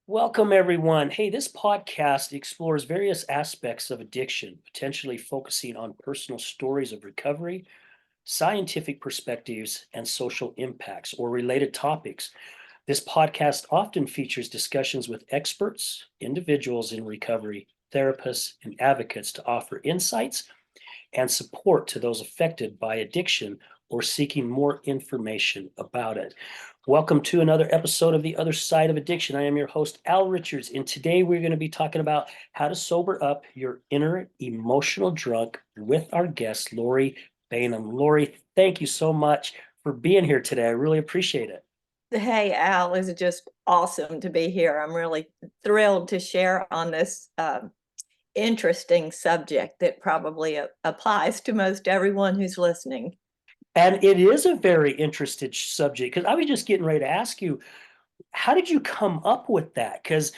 Welcome, everyone. Hey, this podcast explores various aspects of addiction, potentially focusing on personal stories of recovery, scientific perspectives, and social impacts or related topics. This podcast often features discussions with experts, individuals in recovery, therapists, and advocates to offer insights and support to those affected by addiction or seeking more information about it. Welcome to another episode of The Other Side of Addiction. I am your host, Al Richards, and today we're going to be talking about how to sober up your inner emotional drunk with our guest, Lori Baynham. Lori, thank you so much for being here today. I really appreciate it. Hey, Al, it's just awesome to be here. I'm really thrilled to share on this interesting subject that probably applies to most everyone who's listening. And it is a very interesting subject because I was just getting ready to ask you, how did you come up with that? Because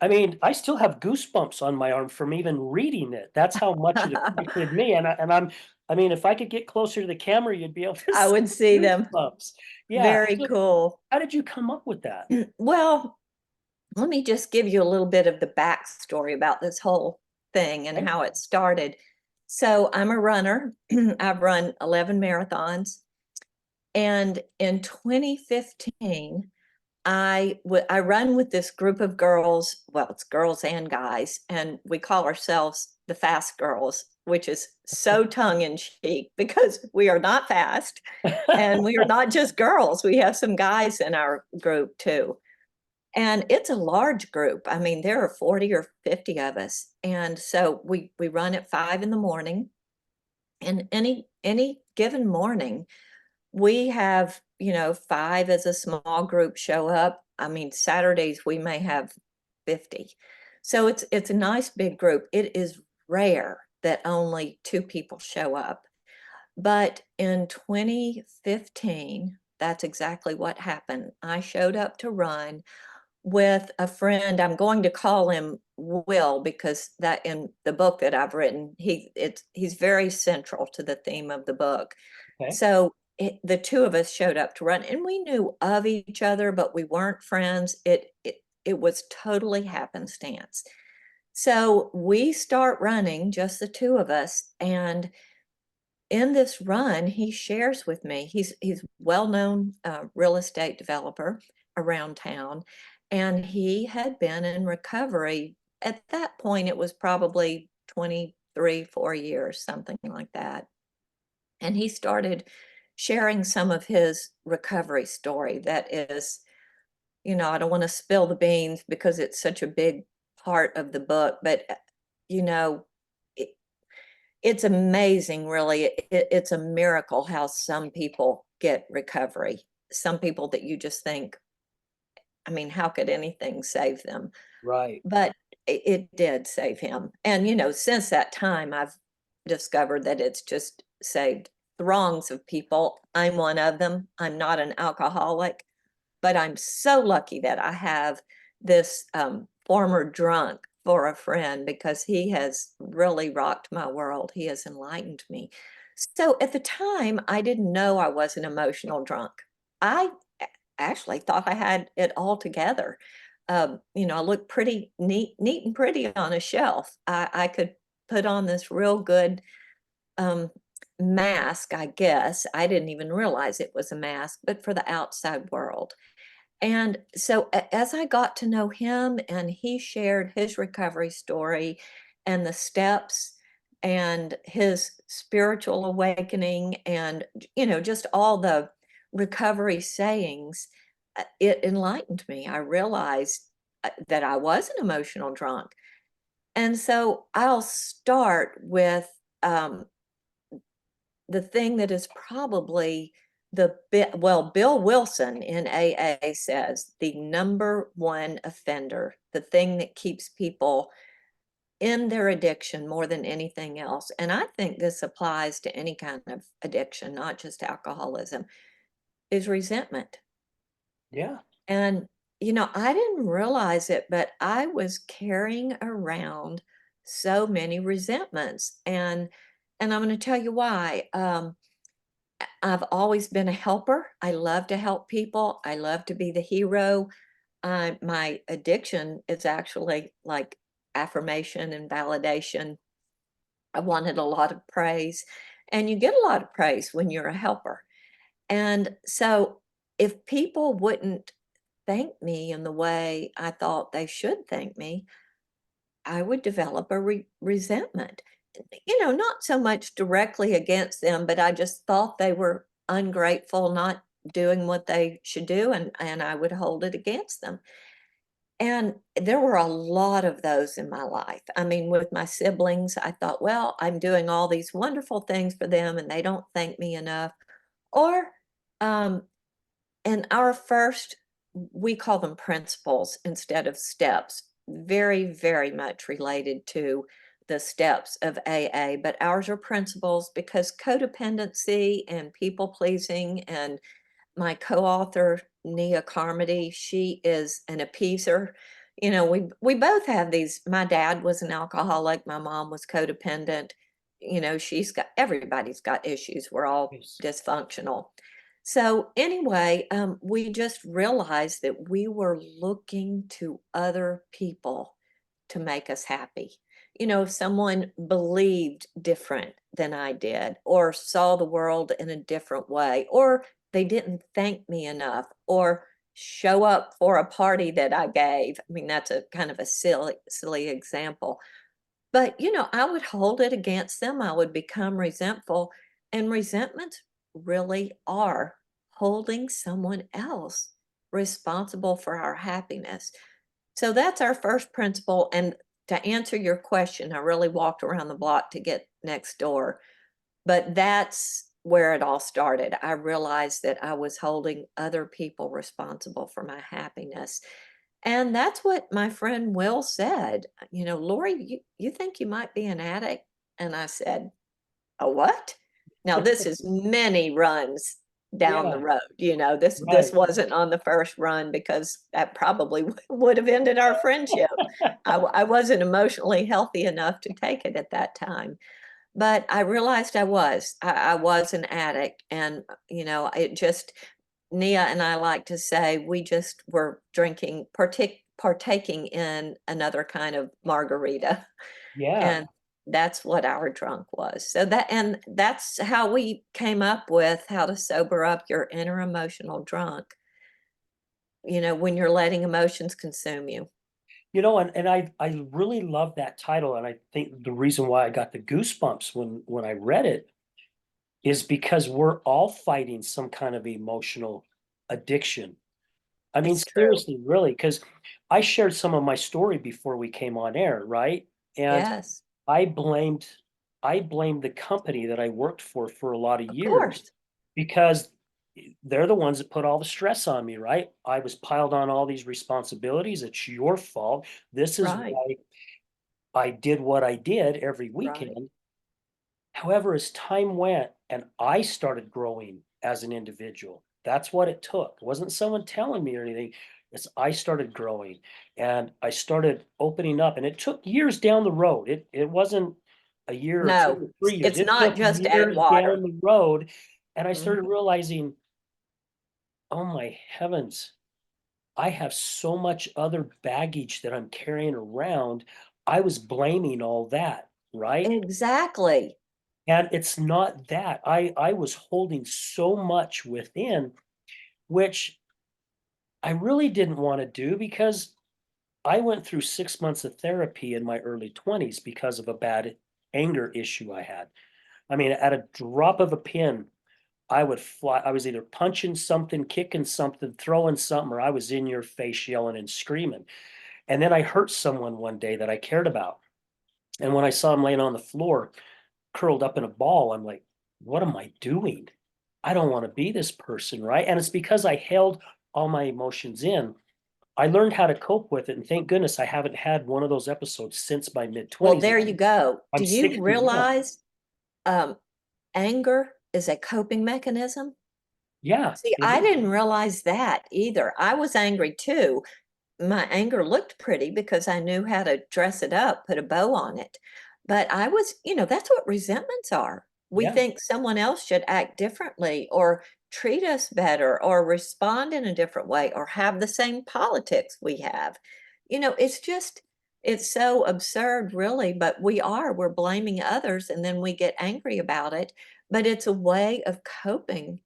I mean, I still have goosebumps on my arm from even reading it. That's how much it affected me. I mean, if I could get closer to the camera, you'd be able to I see would the see them. goosebumps. Yeah. Very So cool. how did you come up with that? Well, let me just give you a little bit of the backstory about this whole thing and Okay. how it started. So I'm a runner. I've run 11 marathons. And in 2015, I run with this group of girls. Well, it's girls and guys, and we call ourselves the Fast Girls, which is so tongue in cheek because we are not fast, and we are not just girls. We have some guys in our group too, and it's a large group. I mean, there are 40 or 50 of us, and so we run at 5 in the morning, and any given morning we have, five as a small group show up. I mean, Saturdays we may have 50. So it's a nice big group. It is rare that only two people show up. But in 2015, that's exactly what happened. I showed up to run with a friend. I'm going to call him Will because that in the book that I've written, he's very central to the theme of the book. Okay. So the two of us showed up to run, and we knew of each other, but we weren't friends. It was totally happenstance. So we start running, just the two of us, and in this run, he shares with me. He's well-known real estate developer around town, and he had been in recovery. At that point, it was probably 23, 4 years, something like that. And he started sharing some of his recovery story that is, I don't want to spill the beans because it's such a big part of the book, but you know, it, it's amazing, really. It's a miracle how some people get recovery. Some people that you just think, I mean, how could anything save them? Right. But it did save him. And, since that time, I've discovered that it's just saved throngs of people. I'm one of them. I'm not an alcoholic, but I'm so lucky that I have this former drunk for a friend because he has really rocked my world. He has enlightened me. So at the time, I didn't know I was an emotional drunk. I actually thought I had it all together. I look pretty neat and pretty on a shelf. I could put on this real good um, mask, I guess. I didn't even realize it was a mask, but for the outside world. And so as I got to know him and he shared his recovery story and the steps and his spiritual awakening and, just all the recovery sayings, it enlightened me. I realized that I was an emotional drunk. And so I'll start with um, the thing that is probably Bill Wilson in AA says the number one offender, the thing that keeps people in their addiction more than anything else. And I think this applies to any kind of addiction, not just alcoholism, is resentment. Yeah. And, I didn't realize it, but I was carrying around so many resentments. And I'm going to tell you why. I've always been a helper. I love to help people. I love to be the hero. my addiction is actually like affirmation and validation. I wanted a lot of praise, and you get a lot of praise when you're a helper. And so if people wouldn't thank me in the way I thought they should thank me, I would develop a resentment. Not so much directly against them, but I just thought they were ungrateful, not doing what they should do, and I would hold it against them. And there were a lot of those in my life. I mean, with my siblings, I thought, well, I'm doing all these wonderful things for them and they don't thank me enough. Or um, in our first, we call them principles instead of steps, very, very much related to the steps of AA, but ours are principles because codependency and people pleasing, and my co-author, Nia Carmody, she is an appeaser. We both have these. My dad was an alcoholic, my mom was codependent. Everybody's got issues. We're all Yes. dysfunctional. So anyway, we just realized that we were looking to other people to make us happy. If someone believed different than I did, or saw the world in a different way, or they didn't thank me enough, or show up for a party that I gave. I mean, that's a kind of a silly example. But, I would hold it against them. I would become resentful. And resentments really are holding someone else responsible for our happiness. So that's our first principle. And to answer your question, I really walked around the block to get next door. But that's where it all started. I realized that I was holding other people responsible for my happiness. And that's what my friend Will said. Lori, you think you might be an addict? And I said, a what? Now this is many runs down the Yeah, road. This right. wasn't on the first run because that probably would have ended our friendship. I wasn't emotionally healthy enough to take it at that time. But I realized I was an addict, and it just, Nia and I like to say we just were drinking, partaking in another kind of margarita, Yeah. and that's what our drunk was. And that's how we came up with how to sober up your inner emotional drunk. When you're letting emotions consume you. And I really love that title, and I think the reason why I got the goosebumps when I read it is because we're all fighting some kind of emotional addiction. I mean, It's true. seriously, really, because I shared some of my story before we came on air, right? And Yes, I blamed I blamed the company that I worked for a lot of of years course. because they're the ones that put all the stress on me, right? I was piled on all these responsibilities. It's your fault. This is Right, why I did what I did every right. weekend. However, as time went and I started growing as an individual, that's what it took. It wasn't someone telling me or anything. It's I started growing and I started opening up. And it took years down the road. It wasn't a year or two No, or 3 years. it's It not took just adding years water. down the road. And I started Mhm. realizing, oh my heavens, I have so much other baggage that I'm carrying around. I was blaming all that, right? Exactly. And it's not that. I was holding so much within, which I really didn't want to do because I went through 6 months of therapy in my early 20s because of a bad anger issue I had. I mean, at a drop of a pin, I would fly. I was either punching something, kicking something, throwing something, or I was in your face yelling and screaming. And then I hurt someone one day that I cared about. And when I saw him laying on the floor, curled up in a ball, I'm like, what am I doing? I don't want to be this person, right? And it's because I held all my emotions in. I learned how to cope with it. And thank goodness I haven't had one of those episodes since my mid Well, 20s. there you go. I'm Do you 61. realize um, anger is a coping mechanism? Yeah, See, it I is. didn't realize that either. I was angry too. My anger looked pretty because I knew how to dress it up, put a bow on it. But that's what resentments are. We Yeah, think someone else should act differently, or treat us better or respond in a different way or have the same politics we have. It's just, it's so absurd, really, but we're blaming others and then we get angry about it. But it's a way of coping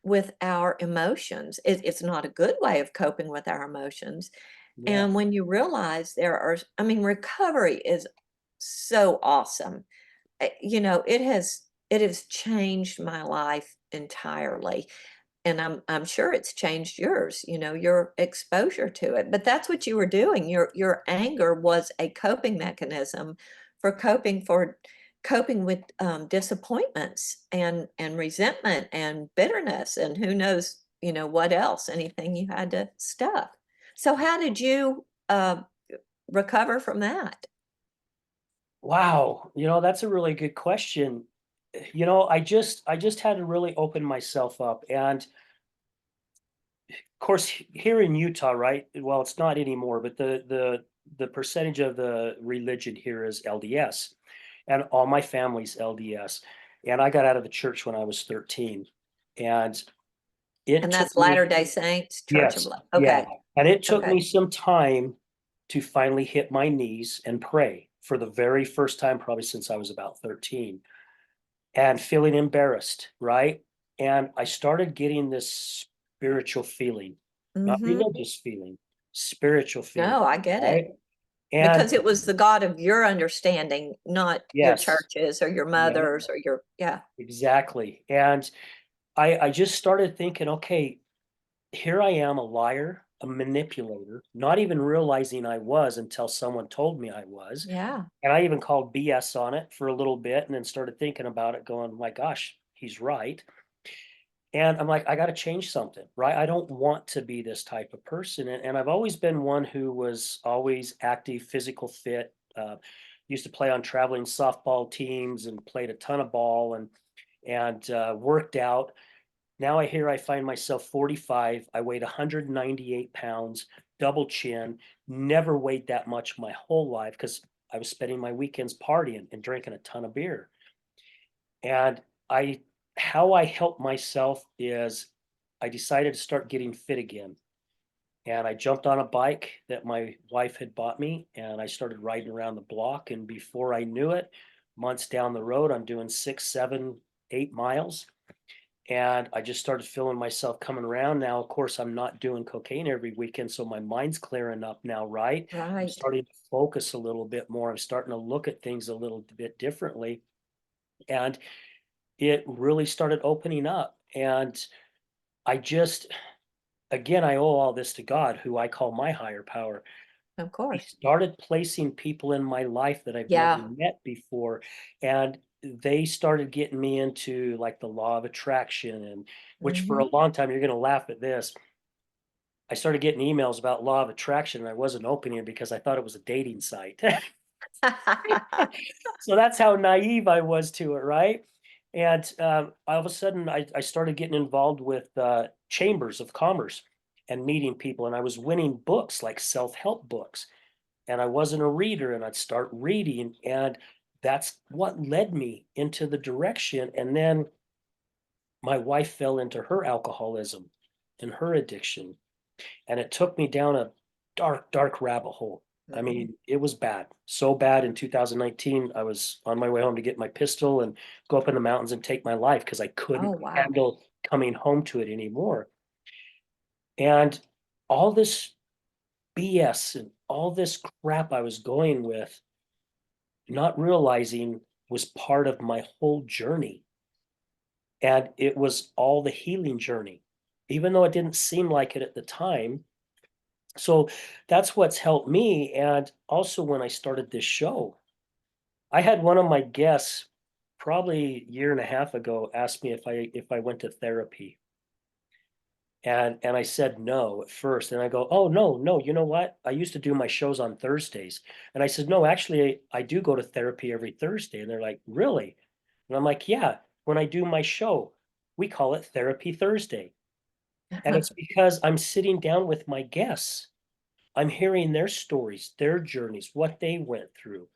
with our emotions. It's not a good way of coping with our emotions. Yeah. And when you realize I mean, recovery is so awesome. It has changed my life entirely, and I'm sure it's changed yours, your exposure to it. But that's what you were doing. Your anger was a coping mechanism for coping with disappointments and resentment and bitterness and who knows, what else, anything you had to stuff. So how did you recover from that? Wow, that's a really good question. I just had to really open myself up. And of course, here in Utah, right? Well, it's not anymore, but the percentage of the religion here is LDS, and all my family's LDS. And I got out of the church when I was 13, and it And took that's me, Latter-day Saints, Church of yes, Life. yeah, Okay, and it took okay. me some time to finally hit my knees and pray for the very first time, probably since I was about 13, and feeling embarrassed, right? And I started getting this spiritual feeling, not Mhm. religious feeling, spiritual feeling, No, I get right? it. And Because it was the God of your understanding, not your yes, church's or your yeah, mother's or your yeah. exactly. And I just started thinking, okay, here I am, a liar, a manipulator, not even realizing I was until someone told me I was. Yeah. And I even called BS on it for a little bit and then started thinking about it, going, my gosh, he's right. And I'm like, I got to change something, right? I don't want to be this type of person. And I've always been one who was always active, physical fit, used to play on traveling softball teams and played a ton of ball and worked out. Now I find myself 45. I weighed 198 pounds, double chin, never weighed that much my whole life because I was spending my weekends partying and drinking a ton of beer. And I, how I help myself is I decided to start getting fit again. And I jumped on a bike that my wife had bought me and I started riding around the block. And before I knew it, months down the road, I'm doing 6, 7, 8 miles. And I just started feeling myself coming around. Now, of course, I'm not doing cocaine every weekend, so my mind's clearing up now, right? I'm Right. starting to focus a little bit more. I'm starting to look at things a little bit differently. And it really started opening up. And I just, again, I owe all this to God, who I call my higher power. Of He course. started placing people in my life that I've never Yeah. met before. And they started getting me into like the law of attraction, and which for Mhm. a long time, you're going to laugh at this. I started getting emails about law of attraction and I wasn't opening it because I thought it was a dating site. So that's how naive I was to it, right? And all of a sudden, I started getting involved with chambers of commerce and meeting people, and I was winning books like self-help books. And I wasn't a reader, and I'd start reading, and that's what led me into the direction. And then my wife fell into her alcoholism and her addiction, and it took me down a dark, dark rabbit hole. I Mhm. mean, it was bad. So bad in 2019, I was on my way home to get my pistol and go up in the mountains and take my life because I Oh, couldn't wow. handle coming home to it anymore. And all this BS and all this crap I was going with, not realizing was part of my whole journey. And it was all the healing journey, even though it didn't seem like it at the time. So that's what's helped me. And also, when I started this show, I had one of my guests probably a year and a half ago ask me if I went to therapy. And I said no at first. And I go, oh no, no, you know what? I used to do my shows on Thursdays. And I said, no, actually I do go to therapy every Thursday. And they're like, really? And I'm like, yeah, when I do my show, we call it Therapy Thursday. And it's because I'm sitting down with my guests. I'm hearing their stories, their journeys, what they went through.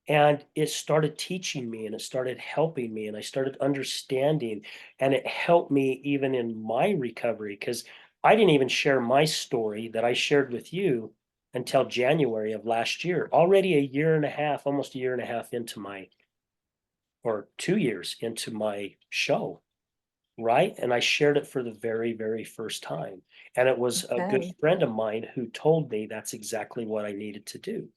And it started teaching me and it started helping me and I started understanding, and it helped me even in my recovery because I didn't even share my story that I shared with you until January of last year. Already a year and a half, almost a year and a half into my, or 2 years into my show, right? And I shared it for the very, very first time. And it was a good Okay. friend of mine who told me that's exactly what I needed to do.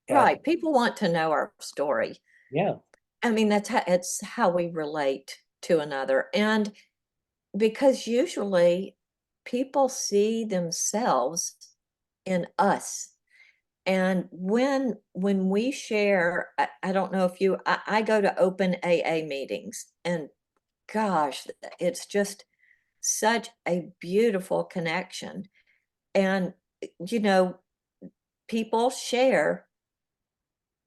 And Right. People want to know our story. yeah, I mean, it's how we relate to another. And because usually people see themselves in us. And when we share, I don't know if I go to open AA meetings, and gosh, it's just such a beautiful connection. And you know, people share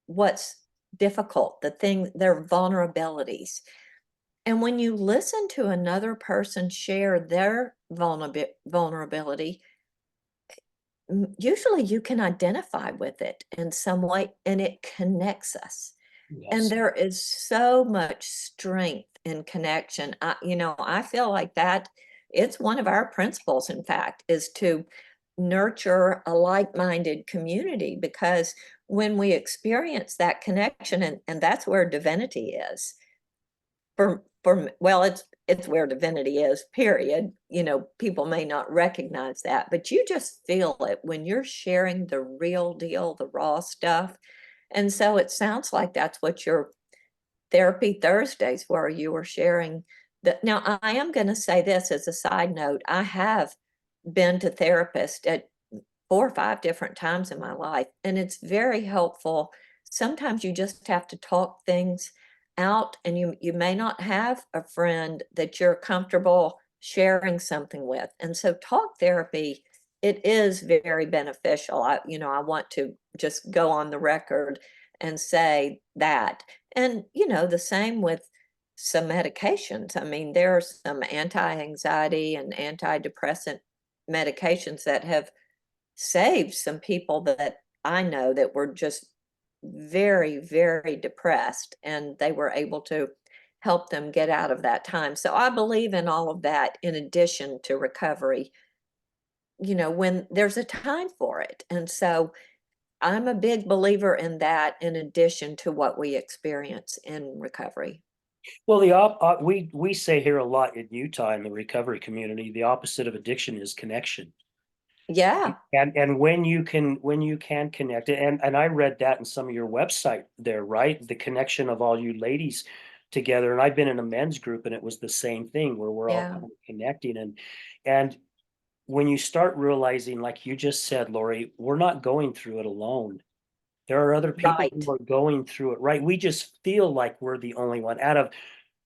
what's difficult, the thing, their vulnerabilities. And when you listen to another person share their vulnerability, usually you can identify with it in some way and it connects us. And yes. there is so much strength in connection. I feel like that it's one of our principles, in fact, is to nurture a like-minded community, because when we experience that connection, and that's where divinity is, well, it's where divinity is, period. People may not recognize that, but you just feel it when you're sharing the real deal, the raw stuff. And so it sounds like that's what your therapy Thursdays were. You were sharing that. Now, I am going to say this as a side note. I have been to therapists at 4 or 5 different times in my life, and it's very helpful. Sometimes you just have to talk things out, and you may not have a friend that you're comfortable sharing something with, and so talk therapy, it is very beneficial. I want to just go on the record and say that. And, the same with some medications. I mean, there are some anti-anxiety and antidepressant medications that have saved some people that I know that were just very, very depressed, and they were able to help them get out of that time. So I believe in all of that in addition to recovery, when there's a time for it. And so I'm a big believer in that in addition to what we experience in recovery. Well, we say here a lot in Utah in the recovery community, the opposite of addiction is connection. Yeah, And when you can connect, and I read that in some of your website there, right? The connection of all you ladies together. And I've been in a men's group and it was the same thing where we're all yeah, kind of connecting. And when you start realizing, like you just said, Lori, we're not going through it alone. There are other people right. who are going through it, right? We just feel like we're the only one out of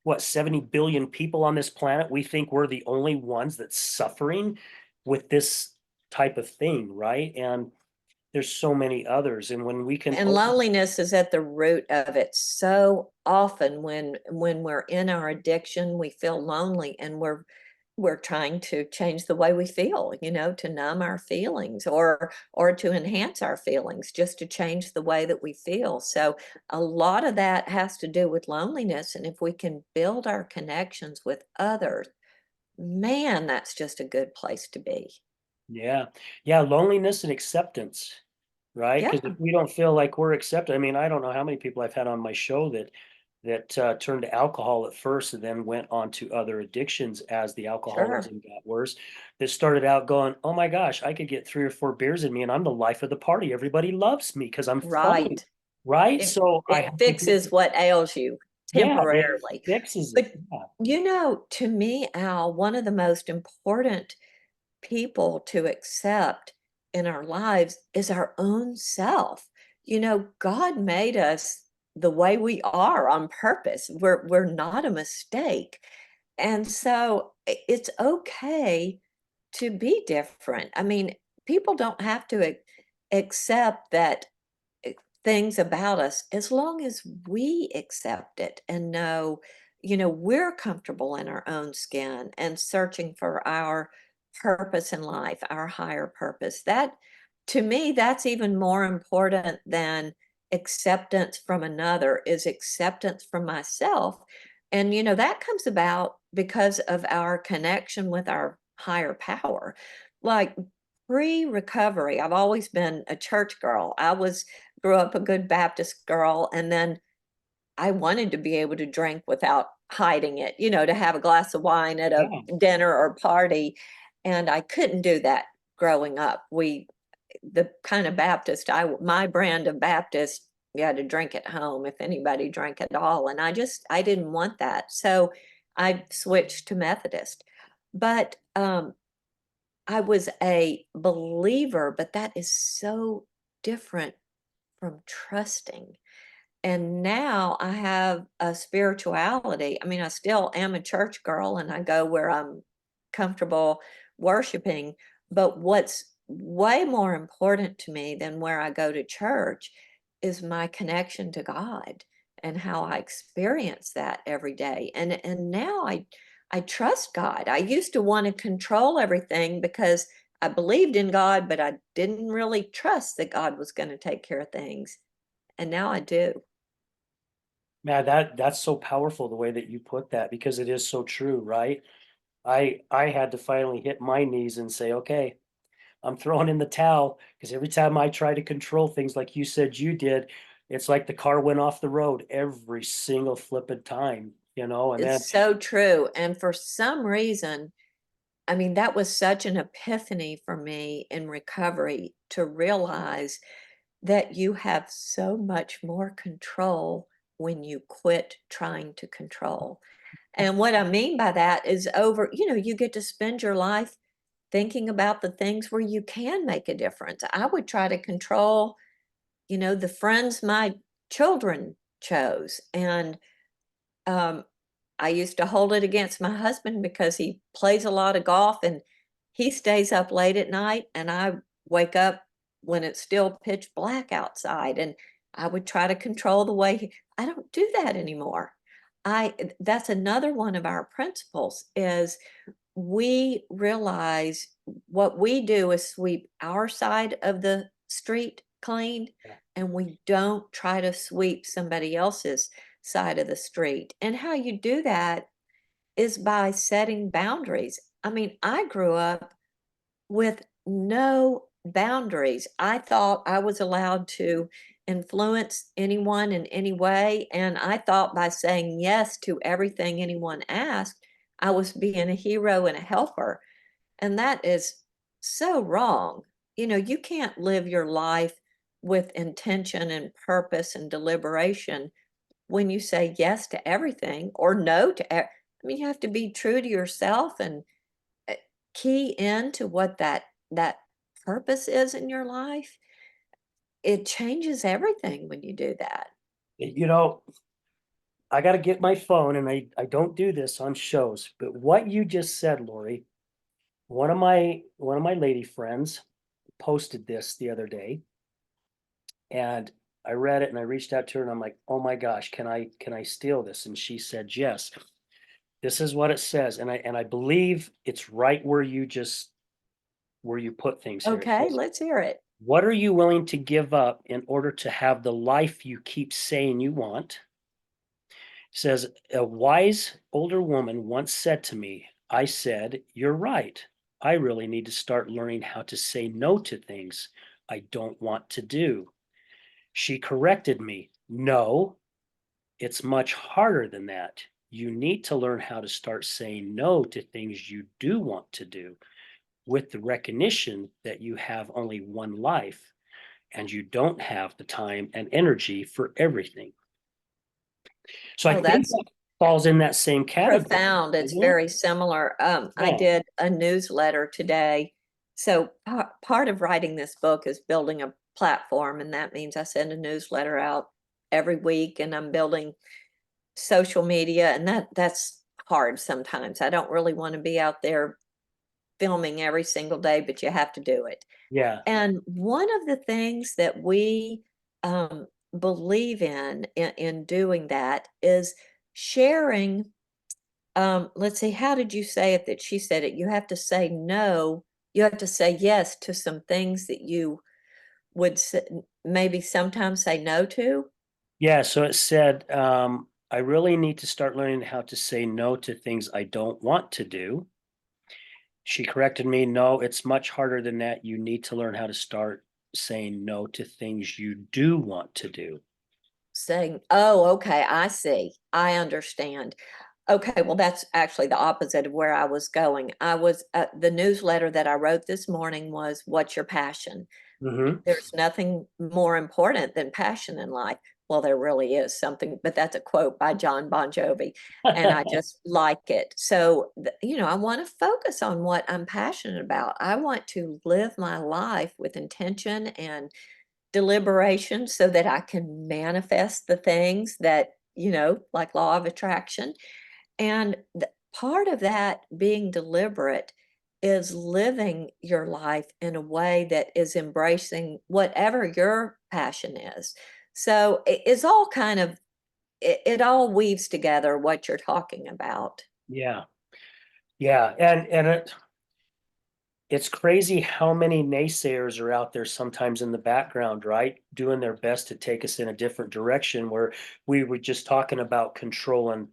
what, 70 billion people on this planet. We think we're the only ones that's suffering with this type of thing, right? And there's so many others. And when we can And open, loneliness is at the root of it. So often when we're in our addiction, we feel lonely, and we're trying to change the way we feel, to numb our feelings, or to enhance our feelings, just to change the way that we feel. So a lot of that has to do with loneliness. And if we can build our connections with others, man, that's just a good place to be. yeah, yeah, loneliness and acceptance, right? Yeah, Because if we don't feel like we're accepted, I mean, I don't know how many people I've had on my show that turned to alcohol at first and then went on to other addictions as the sure. alcoholism got worse. That started out going, oh my gosh, I could get 3 or 4 beers in me and I'm the life of the party. Everybody loves me because I'm funny, Right. right? It So I it have to get, fixes what ails you yeah, it temporarily. fixes it. But, Yeah. to me, Al, one of the most important people to accept in our lives is our own self. God made us the way we are on purpose. We're not a mistake. And so it's okay to be different. I mean, people don't have to accept that eh, things about us, as long as we accept it and know, we're comfortable in our own skin and searching for our purpose in life, our higher purpose. That, to me, that's even more important than acceptance from another is acceptance from myself. And, that comes about because of our connection with our higher power. Like pre-recovery, I've always been a church girl. Grew up a good Baptist girl, and then I wanted to be able to drink without hiding it, to have a glass of wine at a Yeah. dinner or party. And I couldn't do that growing up. The kind of Baptist, my brand of Baptist, you had to drink at home if anybody drank at all. And I didn't want that. So I switched to Methodist. But I was a believer, but that is so different from trusting. And now I have a spirituality. I mean, I still am a church girl and I go where I'm comfortable worshiping. But what's way more important to me than where I go to church is my connection to God and how I experience that every day. And now I trust God. I used to want to control everything because I believed in God, but I didn't really trust that God was going to take care of things. And now I do. Man, that's so powerful the way that you put that, because it is so true, right? I had to finally hit my knees and say, okay, I'm throwing in the towel, because every time I try to control things like you said you did, it's like the car went off the road every single flipping time, and then It's so true. And for some reason, I mean, that was such an epiphany for me in recovery to realize that you have so much more control when you quit trying to control. And what I mean by that is you get to spend your life thinking about the things where you can make a difference. I would try to control, the friends my children chose. And um, I used to hold it against my husband because he plays a lot of golf and he stays up late at night, and I wake up when it's still pitch black outside, and I would try to control the way I don't do that anymore. That's another one of our principles is we realize what we do is sweep our side of the street clean, and we don't try to sweep somebody else's side of the street. And how you do that is by setting boundaries. I mean, I grew up with no boundaries. I thought I was allowed to influence anyone in any way. And I thought by saying yes to everything anyone asked, I was being a hero and a helper. And that is so wrong. You can't live your life with intention and purpose and deliberation when you say yes to everything or no to, I mean, you have to be true to yourself and uh, key into what that purpose is in your life. It changes everything when you do that. you know, I got to get my phone, and I don't do this on shows, but what you just said, Lori, one of my lady friends posted this the other day, and I read it and I reached out to her and I'm like, "Oh my gosh, can I steal this?" And she said, "Yes." This is what it says, and I believe it's right where you put things here. It Okay, says, let's hear it. "What are you willing to give up in order to have the life you keep saying you want?" It says, "A wise older woman once said to me, I said, 'You're right. I really need to start learning how to say no to things I don't want to do.' She corrected me, 'No, it's much harder than that. You need to learn how to start saying no to things you do want to do, with the recognition that you have only one life and you don't have the time and energy for everything.'" So I Oh, think that's that falls in that same category, profound. It's doesn't it? very similar. I Yeah, did a newsletter today. So part of writing this book is building a platform, and that means I send a newsletter out every week, and I'm building social media, and that's hard sometimes. I don't really want to be out there filming every single day, but you have to do it. yeah. And one of the things that we believe in doing that is sharing. Let's see, how did you say it that she said it? You have to say no. You have to say yes to some things that you would maybe sometimes say no to. Yeah, so it said, I really need to start learning how to say no to things I don't want to do. She corrected me, no, it's much harder than that. You need to learn how to start saying no to things you do want to do. Saying, oh, okay, I see. I understand. Okay, well, that's actually the opposite of where I was going. The newsletter that I wrote this morning was, what's your passion? Hmm. There's nothing more important than passion in life. Well, there really is something, but that's a quote by John Bon Jovi, and I just like it. So, I want to focus on what I'm passionate about. I want to live my life with intention and deliberation so that I can manifest the things that, like law of attraction. And part of that being deliberate is living your life in a way that is embracing whatever your passion is. So it's all kind of, it all weaves together what you're talking about. Yeah, yeah, and it's crazy how many naysayers are out there sometimes in the background, right? Doing their best to take us in a different direction where we were just talking about controlling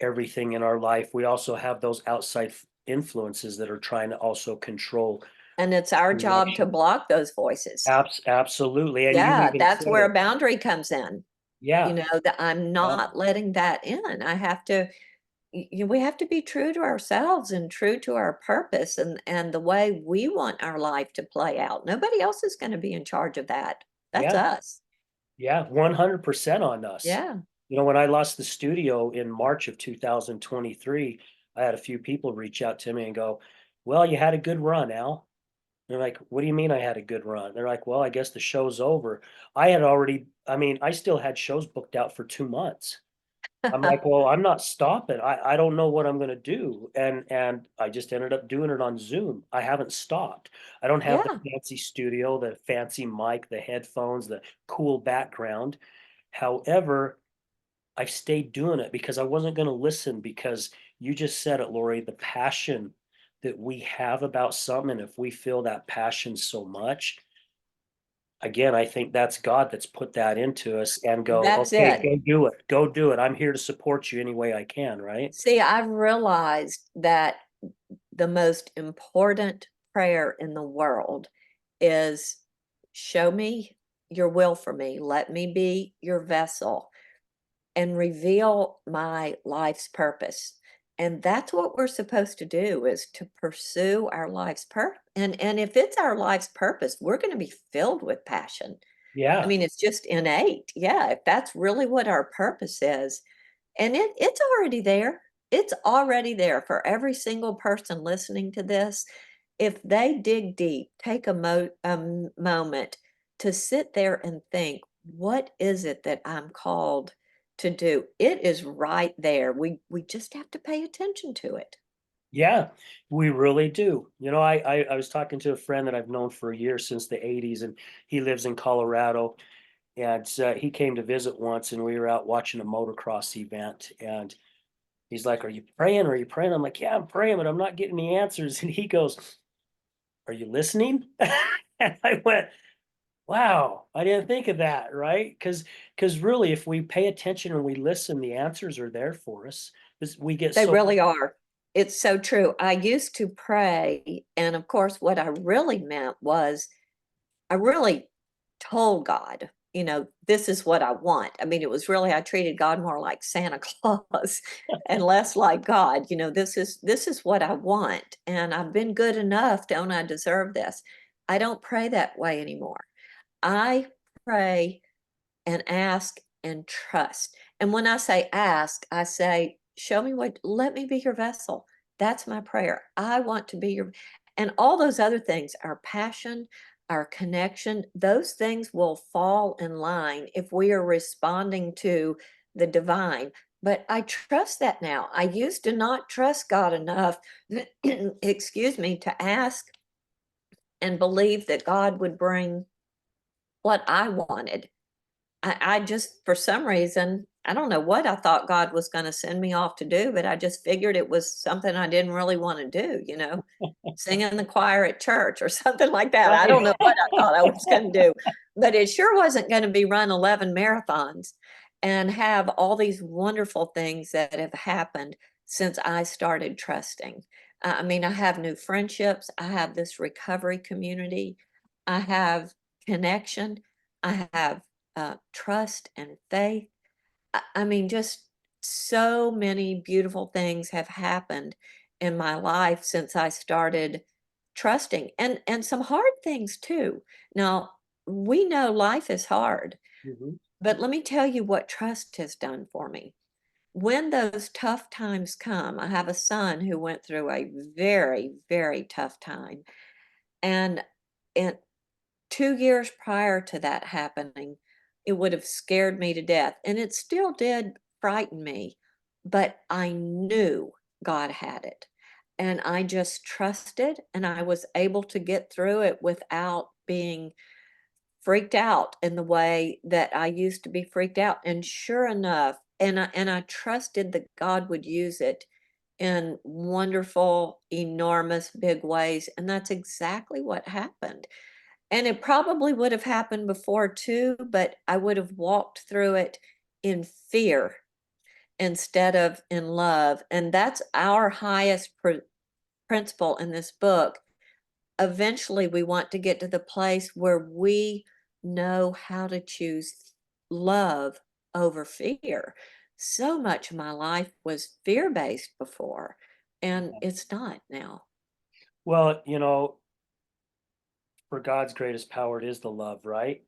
everything in our life. We also have those outside influences that are trying to also control And it's our job to direction. block those voices. Absolutely. And you Yeah, even that's said where a it. boundary comes in, Yeah. that I'm Yeah. not letting that in. I have to we have to be true to ourselves and true to our purpose and the way we want our life to play out. Nobody else is going to be in charge of that. That's Yeah. us. Yeah. 100% on us. Yeah. When I lost the studio in March of 2023, I had a few people reach out to me and go, well, you had a good run, Al. They're like, what do you mean I had a good run? They're like, well, I guess the show's over. I still had shows booked out for 2 months. I'm like, well, I'm not stopping. I don't know what I'm gonna do. And I just ended up doing it on Zoom. I haven't stopped. I don't have the Yeah. fancy studio, the fancy mic, the headphones, the cool background. However, I stayed doing it because I wasn't gonna listen because you just said it, Lori, the passion that we have about something, and if we feel that passion so much, again, I think that's God that's put that into us and go, That's okay, it. go do it. Go do it. I'm here to support you any way I can, right? See, I've realized that the most important prayer in the world is show me your will for me. Let me be your vessel and reveal my life's purpose. And that's what we're supposed to do is to pursue our life's purpose. And if it's our life's purpose, we're going to be filled with passion. I Yeah. mean, it's just innate. Yeah, if that's really what our purpose is, and it's already there. It's already there for every single person listening to this. If they dig deep, take a moment to sit there and think, what is it that I'm called to do? It is right there. We just have to pay attention to it. Yeah, we really do. I was talking to a friend that I've known for a year since the 80s, and he lives in Colorado. And he came to visit once, and we were out watching a motocross event. And he's like, are you praying? Are you praying? I'm like, yeah, I'm praying, but I'm not getting the answers. And he goes, are you listening? And I went, wow, I didn't think of that, right? Because really, if we pay attention and we listen, the answers are there for us. We get They so really are. It's so true. I used to pray, and of course, what I really meant was I really told God, this is what I want. I mean, it was really I treated God more like Santa Claus and less like God. This is what I want, and I've been good enough. Don't I deserve this? I don't pray that way anymore. I pray and ask and trust. And when I say ask, I say, show me let me be your vessel. That's my prayer. I want to be and all those other things, our passion, our connection, those things will fall in line if we are responding to the divine. But I trust that now. I used to not trust God enough, excuse me, to ask and believe that God would bring what I wanted. I just, for some reason, I don't know what I thought God was going to send me off to do, but I just figured it was something I didn't really want to do, sing in the choir at church or something like that. I right. don't know what I thought I was going to do, but it sure wasn't going to be run 11 marathons and have all these wonderful things that have happened since I started trusting. I mean, I have new friendships. I have this recovery community. I have connection. I have trust and faith. I mean, just so many beautiful things have happened in my life since I started trusting, and some hard things too. Now, we know life is hard, Mhm. but let me tell you what trust has done for me. When those tough times come, I have a son who went through a very, very tough time. And in 2 years prior to that happening, it would have scared me to death. And it still did frighten me, but I knew God had it. And I just trusted, and I was able to get through it without being freaked out in the way that I used to be freaked out. And sure enough, and I trusted that God would use it in wonderful, enormous, big ways. And that's exactly what happened. And it probably would have happened before too, but I would have walked through it in fear instead of in love. And that's our highest principle in this book. Eventually, we want to get to the place where we know how to choose love over fear. So much of my life was fear based before, and it's not now. Well, for God's greatest power, it is the love, right?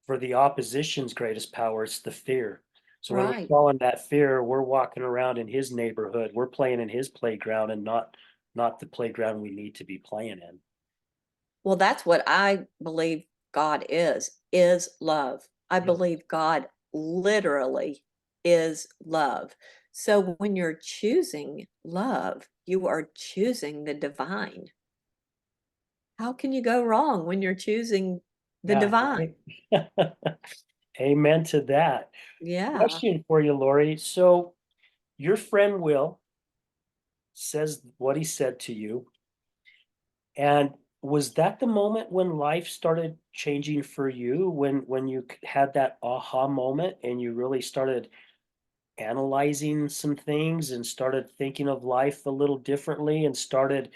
For the opposition's greatest power, it's the fear. So when we Right. fall in that fear, we're walking around in his neighborhood. We're playing in his playground and not the playground we need to be playing in. Well, that's what I believe God is love. I Yeah. believe God literally is love. So when you're choosing love, you are choosing the divine. How can you go wrong when you're choosing the Yeah, divine? right. Amen to that. Yeah. Question for you, Lori. So your friend Will says what he said to you, and was that the moment when life started changing for you, when you had that aha moment and you really started analyzing some things and started thinking of life a little differently and started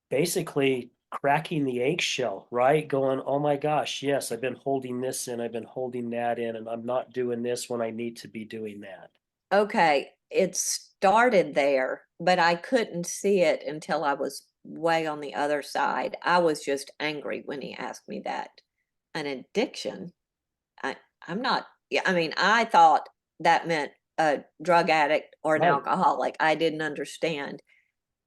basically cracking the eggshell, right? Going, oh my gosh, yes, I've been holding this in, I've been holding that in, and I'm not doing this when I need to be doing that. Okay. It started there, but I couldn't see it until I was way on the other side. I was just angry when he asked me that. An addiction? I I'm not, yeah, I mean, I thought that meant a drug addict or an Right. alcoholic. I didn't understand.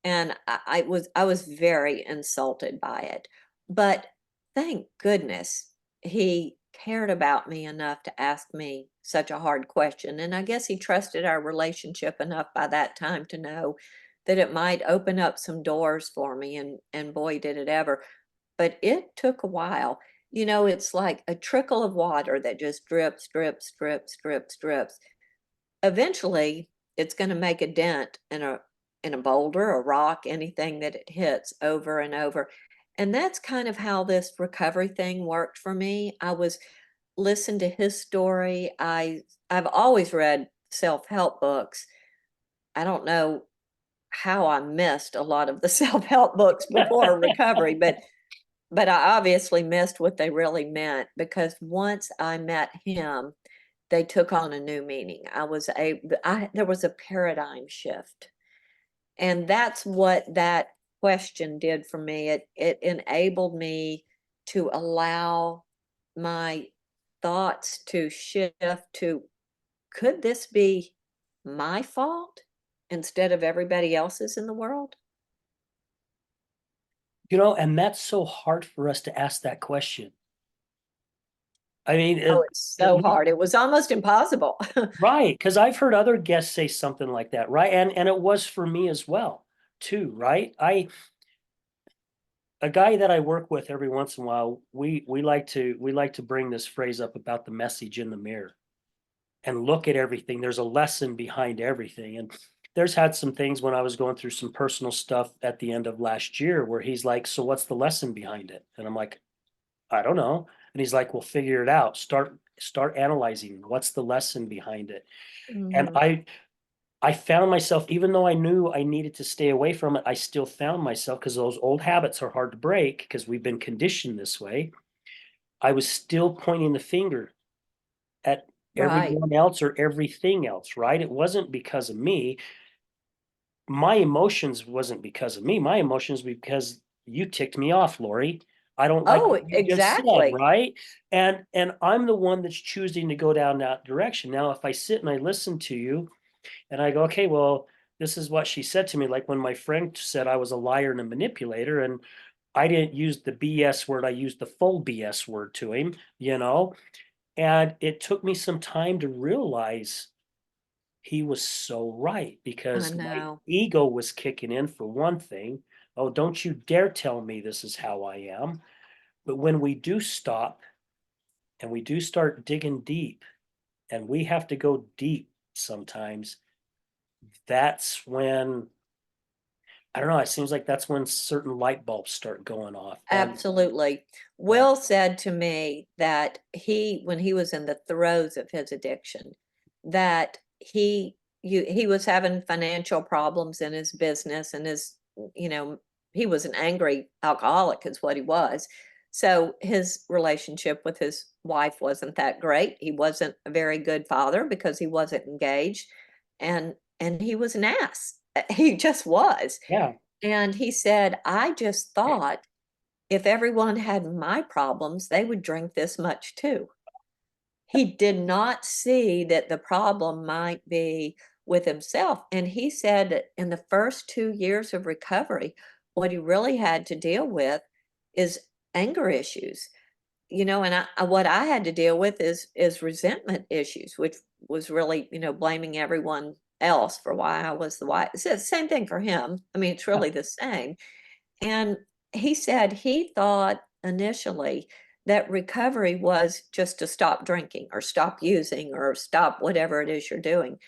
And I was very insulted by it. But thank goodness he cared about me enough to ask me such a hard question. And I guess he trusted our relationship enough by that time to know that it might open up some doors for me, and boy did it ever. But it took a while. It's like a trickle of water that just drips, drips, drips, drips, drips. Eventually, it's going to make a dent in a boulder, a rock, anything that it hits over and over. And that's kind of how this recovery thing worked for me. I was listened to his story. I've always read self-help books. I don't know how I missed a lot of the self-help books before recovery, but I obviously missed what they really meant, because once I met him, they took on a new meaning. There was a paradigm shift. And that's what that question did for me. It enabled me to allow my thoughts to shift to, could this be my fault instead of everybody else's in the world? And that's so hard for us to ask that question. I mean, Oh, it's at so least, hard. It was almost impossible. right, because I've heard other guests say something like that, right? And it was for me as well, too, right? A guy that I work with every once in a while, we like to bring this phrase up about the message in the mirror and look at everything. There's a lesson behind everything. And there's had some things when I was going through some personal stuff at the end of last year where he's like, so what's the lesson behind it? And I'm like, I don't know. And he's like, well, figure it out. Start analyzing. What's the lesson behind it? And Mhm. I found myself, even though I knew I needed to stay away from it, I still found myself, because those old habits are hard to break because we've been conditioned this way. I was still pointing the finger at Right. everyone else or everything else, right? It wasn't because of me. My emotions wasn't because of me. My emotions because you ticked me off, Lori. I don't like Oh, what you just said, exactly. right? And I'm the one that's choosing to go down that direction. Now, if I sit and I listen to you and I go, okay, well, this is what she said to me. Like when my friend said I was a liar and a manipulator, and I didn't use the BS word, I used the full BS word to him, you know? And it took me some time to realize he was so right, I because my know. ego was kicking in for one thing. Oh, don't you dare tell me this is how I am. But when we do stop and we do start digging deep, and we have to go deep sometimes, that's when, I don't know, it seems like that's when certain light bulbs start going off. And Absolutely. yeah, Will said to me that when he was in the throes of his addiction, that he was having financial problems in his business and you know, he was an angry alcoholic is what he was. So his relationship with his wife wasn't that great. He wasn't a very good father because he wasn't engaged, and he was an ass. He just was. yeah, And he said, I just thought if everyone had my problems, they would drink this much too. He did not see that the problem might be with himself. And he said that in the first 2 years of recovery, what he really had to deal with is anger issues. And what I had to deal with is resentment issues, which was really, blaming everyone else for why I was the why. It's the same thing for him. I mean, it's yeah, really the same. And he said he thought initially that recovery was just to stop drinking or stop using or stop whatever it is you're doing.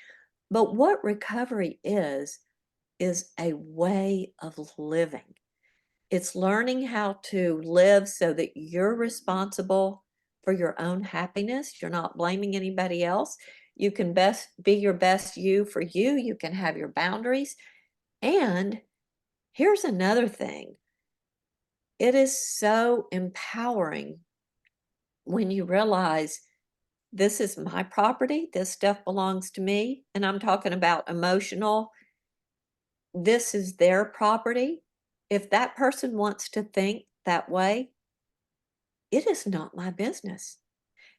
But what recovery is a way of living. It's learning how to live so that you're responsible for your own happiness. You're not blaming anybody else. You can best be your best you for you. You can have your boundaries. And here's another thing, it is so empowering when you realize this is my property, this stuff belongs to me, and I'm talking about emotional, this is their property. If that person wants to think that way, it is not my business.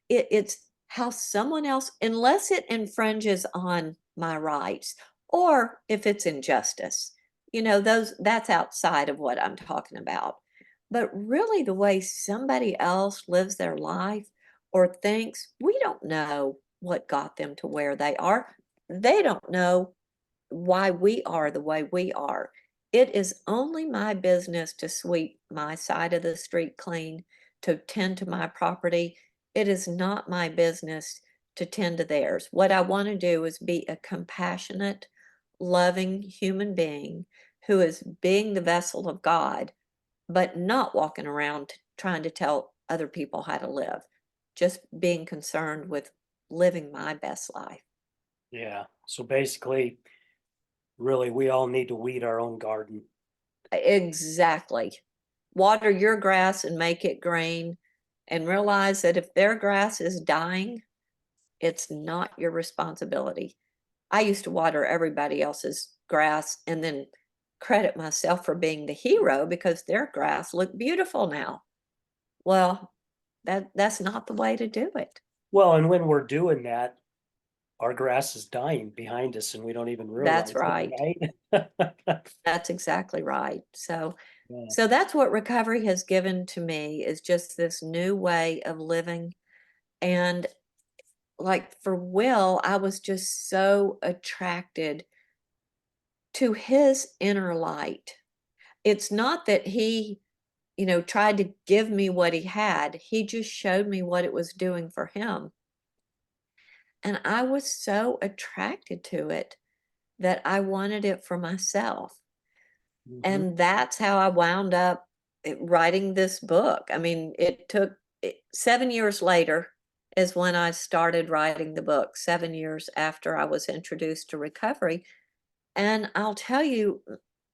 It's how someone else, unless it infringes on my rights or if it's injustice, that's outside of what I'm talking about. But really, the way somebody else lives their life or thinks, we don't know what got them to where they are. They don't know why we are the way we are. It is only my business to sweep my side of the street clean, to tend to my property. It is not my business to tend to theirs. What I want to do is be a compassionate, loving human being who is being the vessel of God, but not walking around trying to tell other people how to live, just being concerned with living my best life. yeah. So basically, really, we all need to weed our own garden. Exactly. Water your grass and make it green, and realize that if their grass is dying, it's not your responsibility. I used to water everybody else's grass and then credit myself for being the hero because their grass looked beautiful now. Well, that's not the way to do it. Well, and when we're doing that, our grass is dying behind us and we don't even That's realize right. it, right? That's exactly right. So Yeah. so that's what recovery has given to me is just this new way of living. And like for Will, I was just so attracted to his inner light. It's not that he, tried to give me what he had. He just showed me what it was doing for him. And I was so attracted to it that I wanted it for myself. Mhm. And that's how I wound up. writing this book. I mean, it took 7 years later is when I started writing the book, 7 years after I was introduced to recovery. And I'll tell you,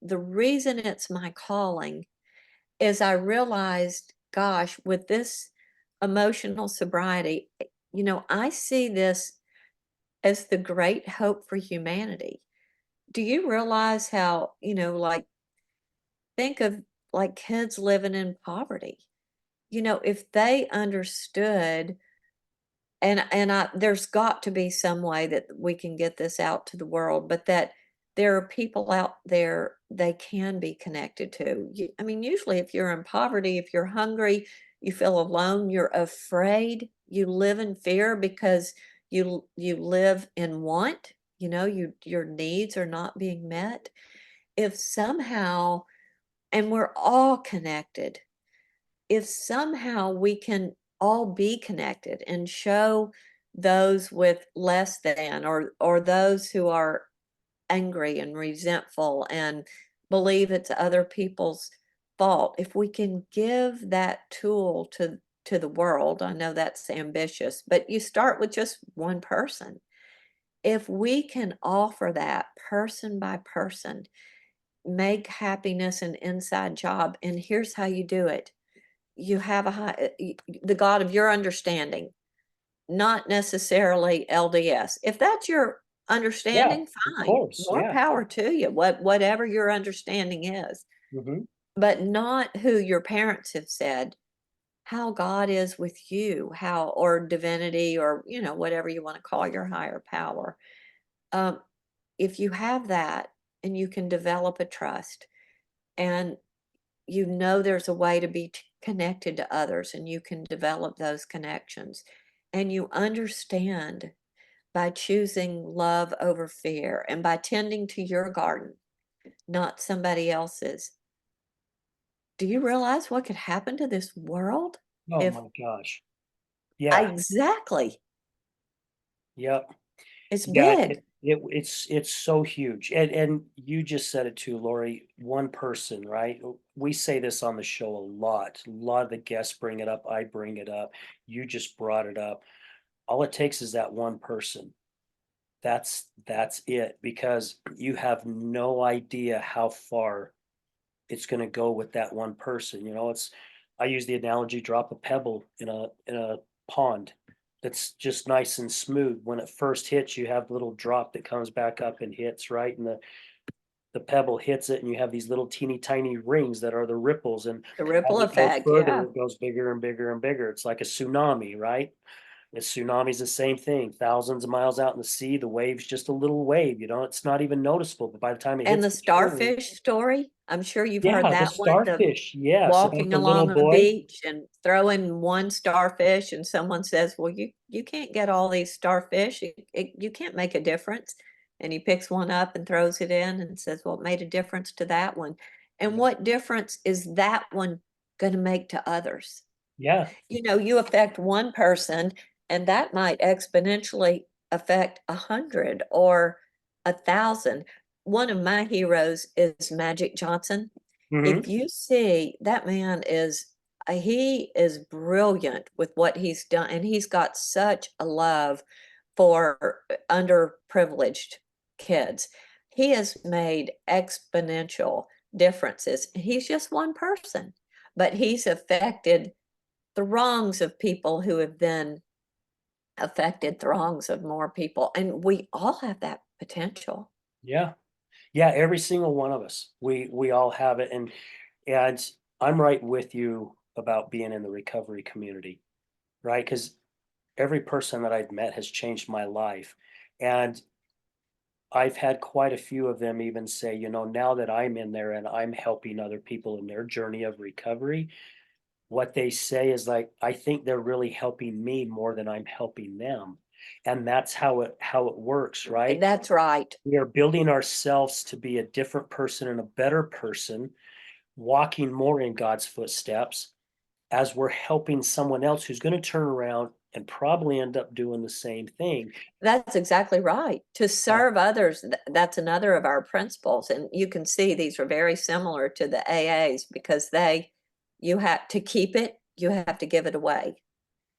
the reason it's my calling is I realized, gosh, with this emotional sobriety, I see this as the great hope for humanity. Do you realize how, like, think of like kids living in poverty? If they understood, and there's got to be some way that we can get this out to the world, but that there are people out there they can be connected to. I mean, usually if you're in poverty, if you're hungry, you feel alone, you're afraid, you live in fear because you live in want, your needs are not being met. If somehow, and we're all connected, if somehow we can all be connected and show those with less than, or those who are angry and resentful and believe it's other people's fault, if we can give that tool to the world, I know that's ambitious, but you start with just one person. If we can offer that person by person, make happiness an inside job, and here's how you do it. You have the God of your understanding, not necessarily LDS. If that's your Yeah, understanding, of fine. course. More Yeah. power to you, whatever your understanding is, Hmm. but not who your parents have said, how God is with you, how, or divinity, or, whatever you want to call your higher power. Um, if you have that and you can develop a trust, and there's a way to be connected to others, and you can develop those connections, and you understand by choosing love over fear and by tending to your garden, not somebody else's. Do you realize what could happen to this world Oh if my gosh. Yeah. exactly, Yep. it's Yeah. big. It's so huge. And you just said it too, Lori. One person, right? We say this on the show a lot. A lot of the guests bring it up. I bring it up. You just brought it up. All it takes is that one person. That's it, because you have no idea how far it's going to go with that one person. It's I use the analogy, drop a pebble in a pond that's just nice and smooth. When it first hits, you have a little drop that comes back up and hits, right? And the pebble hits it, and you have these little teeny tiny rings that are the ripples. And The ripple as it goes effect, further, yeah. it goes bigger and bigger and bigger. It's like a tsunami, right? The tsunami's the same thing. Thousands of miles out in the sea, the wave's just a little wave. It's not even noticeable. But by the time it And hits the the shore, starfish story, I'm sure you've heard yeah, the that one, the starfish, yes, about walking the little along the boy. beach and throwing one starfish, and someone says, well, you can't get all these starfish, you can't make a difference, and he picks one up and throws it in and says, well, it made a difference to that one. And Yeah, what difference is that one going to make to others? yeah, You affect one person, and that might exponentially affect 100 or 1,000. One of my heroes is Magic Johnson. If mhm, you see, that man he is brilliant with what he's done, and he's got such a love for underprivileged kids. He has made exponential differences. He's just one person, but he's affected throngs of people who have then affected throngs of more people. And we all have that potential. yeah, yeah, every single one of us. We all have it, and I'm right with you about being in the recovery community, right? Because every person that I've met has changed my life, and I've had quite a few of them even say, now that I'm in there and I'm helping other people in their journey of recovery, what they say is like, I think they're really helping me more than I'm helping them. And that's how it works, right? That's right. We are building ourselves to be a different person and a better person, walking more in God's footsteps as we're helping someone else who's going to turn around and probably end up doing the same thing. That's exactly right. To Yeah. serve others, that's another of our principles. And you can see these are very similar to the AAs because you have to keep it, you have to give it away.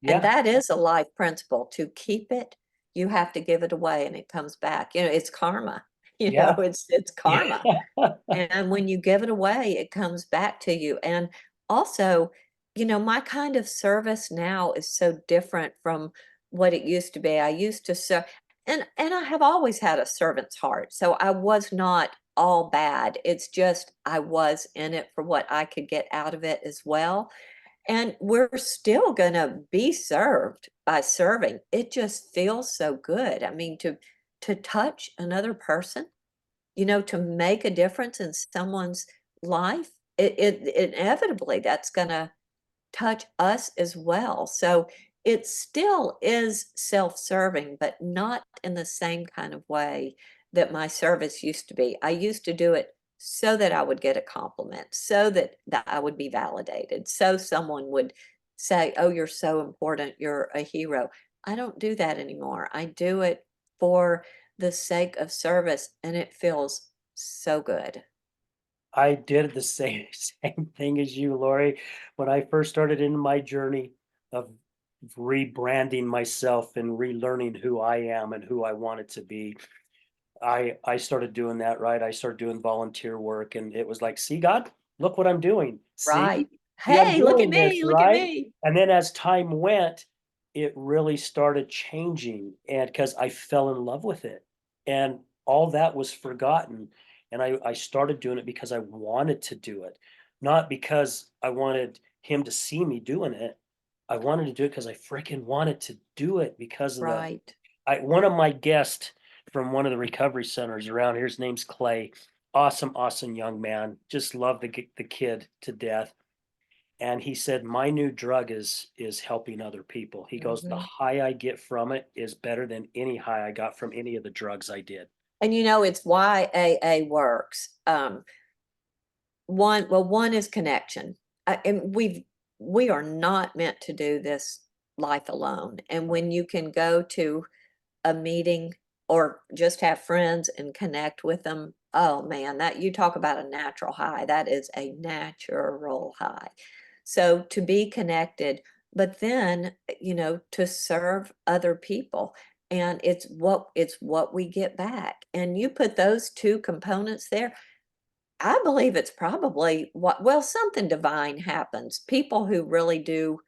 And Yeah. that is a life principle. To keep it, you have to give it away and it comes back. It's karma. Yeah. It's karma. Yeah. And when you give it away, it comes back to you. And also, my kind of service now is so different from what it used to be. I used to serve, and I have always had a servant's heart. So I was not all bad. It's just I was in it for what I could get out of it as well. And we're still going to be served by serving. It just feels so good. I mean, to touch another person, to make a difference in someone's life, it inevitably that's going to touch us as well. So it still is self-serving, but not in the same kind of way that my service used to be. I used to do it so that I would get a compliment, so that I would be validated, so someone would say, "Oh, you're so important, you're a hero." I don't do that anymore. I do it for the sake of service, and it feels so good. I did the same same thing as you, Lori. When I first started in my journey of rebranding myself and relearning who I am and who I wanted to be, I started doing that, right? I started doing volunteer work, and it was like, "See, God, look what I'm doing. Right. See, I'm Hey, look at doing this, me, look at right?" me. And then as time went, it really started changing, and because I fell in love with it, and all that was forgotten, and I started doing it because I wanted to do it, not because I wanted him to see me doing it. I wanted to do it because I freaking wanted to do it because of the Right. I one of my guests from one of the recovery centers around here, his name's Clay. Awesome, awesome young man. Just love the kid to death. And he said, "My new drug is helping other people." He goes, "The Mhm. high I get from it is better than any high I got from any of the drugs I did." And it's why AA works. One is connection. And we are not meant to do this life alone. And when you can go to a meeting or just have friends and connect with them, oh man, that you talk about a natural high. That is a natural high. So to be connected, but then, to serve other people. And it's what we get back. And you put those two components there, I believe it's probably something divine happens. People who really do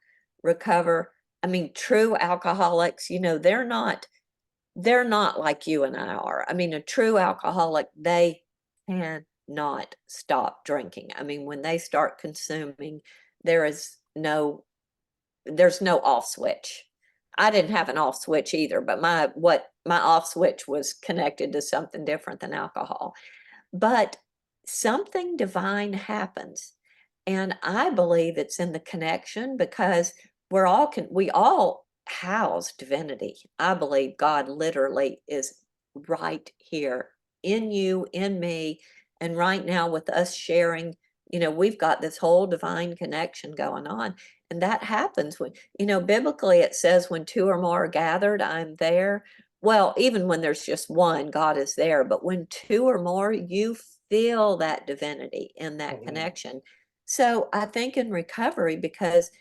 recover, I mean, true alcoholics, they're not like you and I are. I mean, a true alcoholic, they cannot stop drinking. I mean, when they start consuming, there is no there's no off switch. I didn't have an off switch either, but my off switch was connected to something different than alcohol. But something divine happens. And I believe it's in the connection because we all house divinity. I believe God literally is right here in you, in me, and right now with us sharing, we've got this whole divine connection going on. And that happens when, biblically it says when two or more are gathered, I'm there. Well, even when there's just one, God is there. But when two or more, you feel that divinity in that Mhm. connection. So I think in recovery, because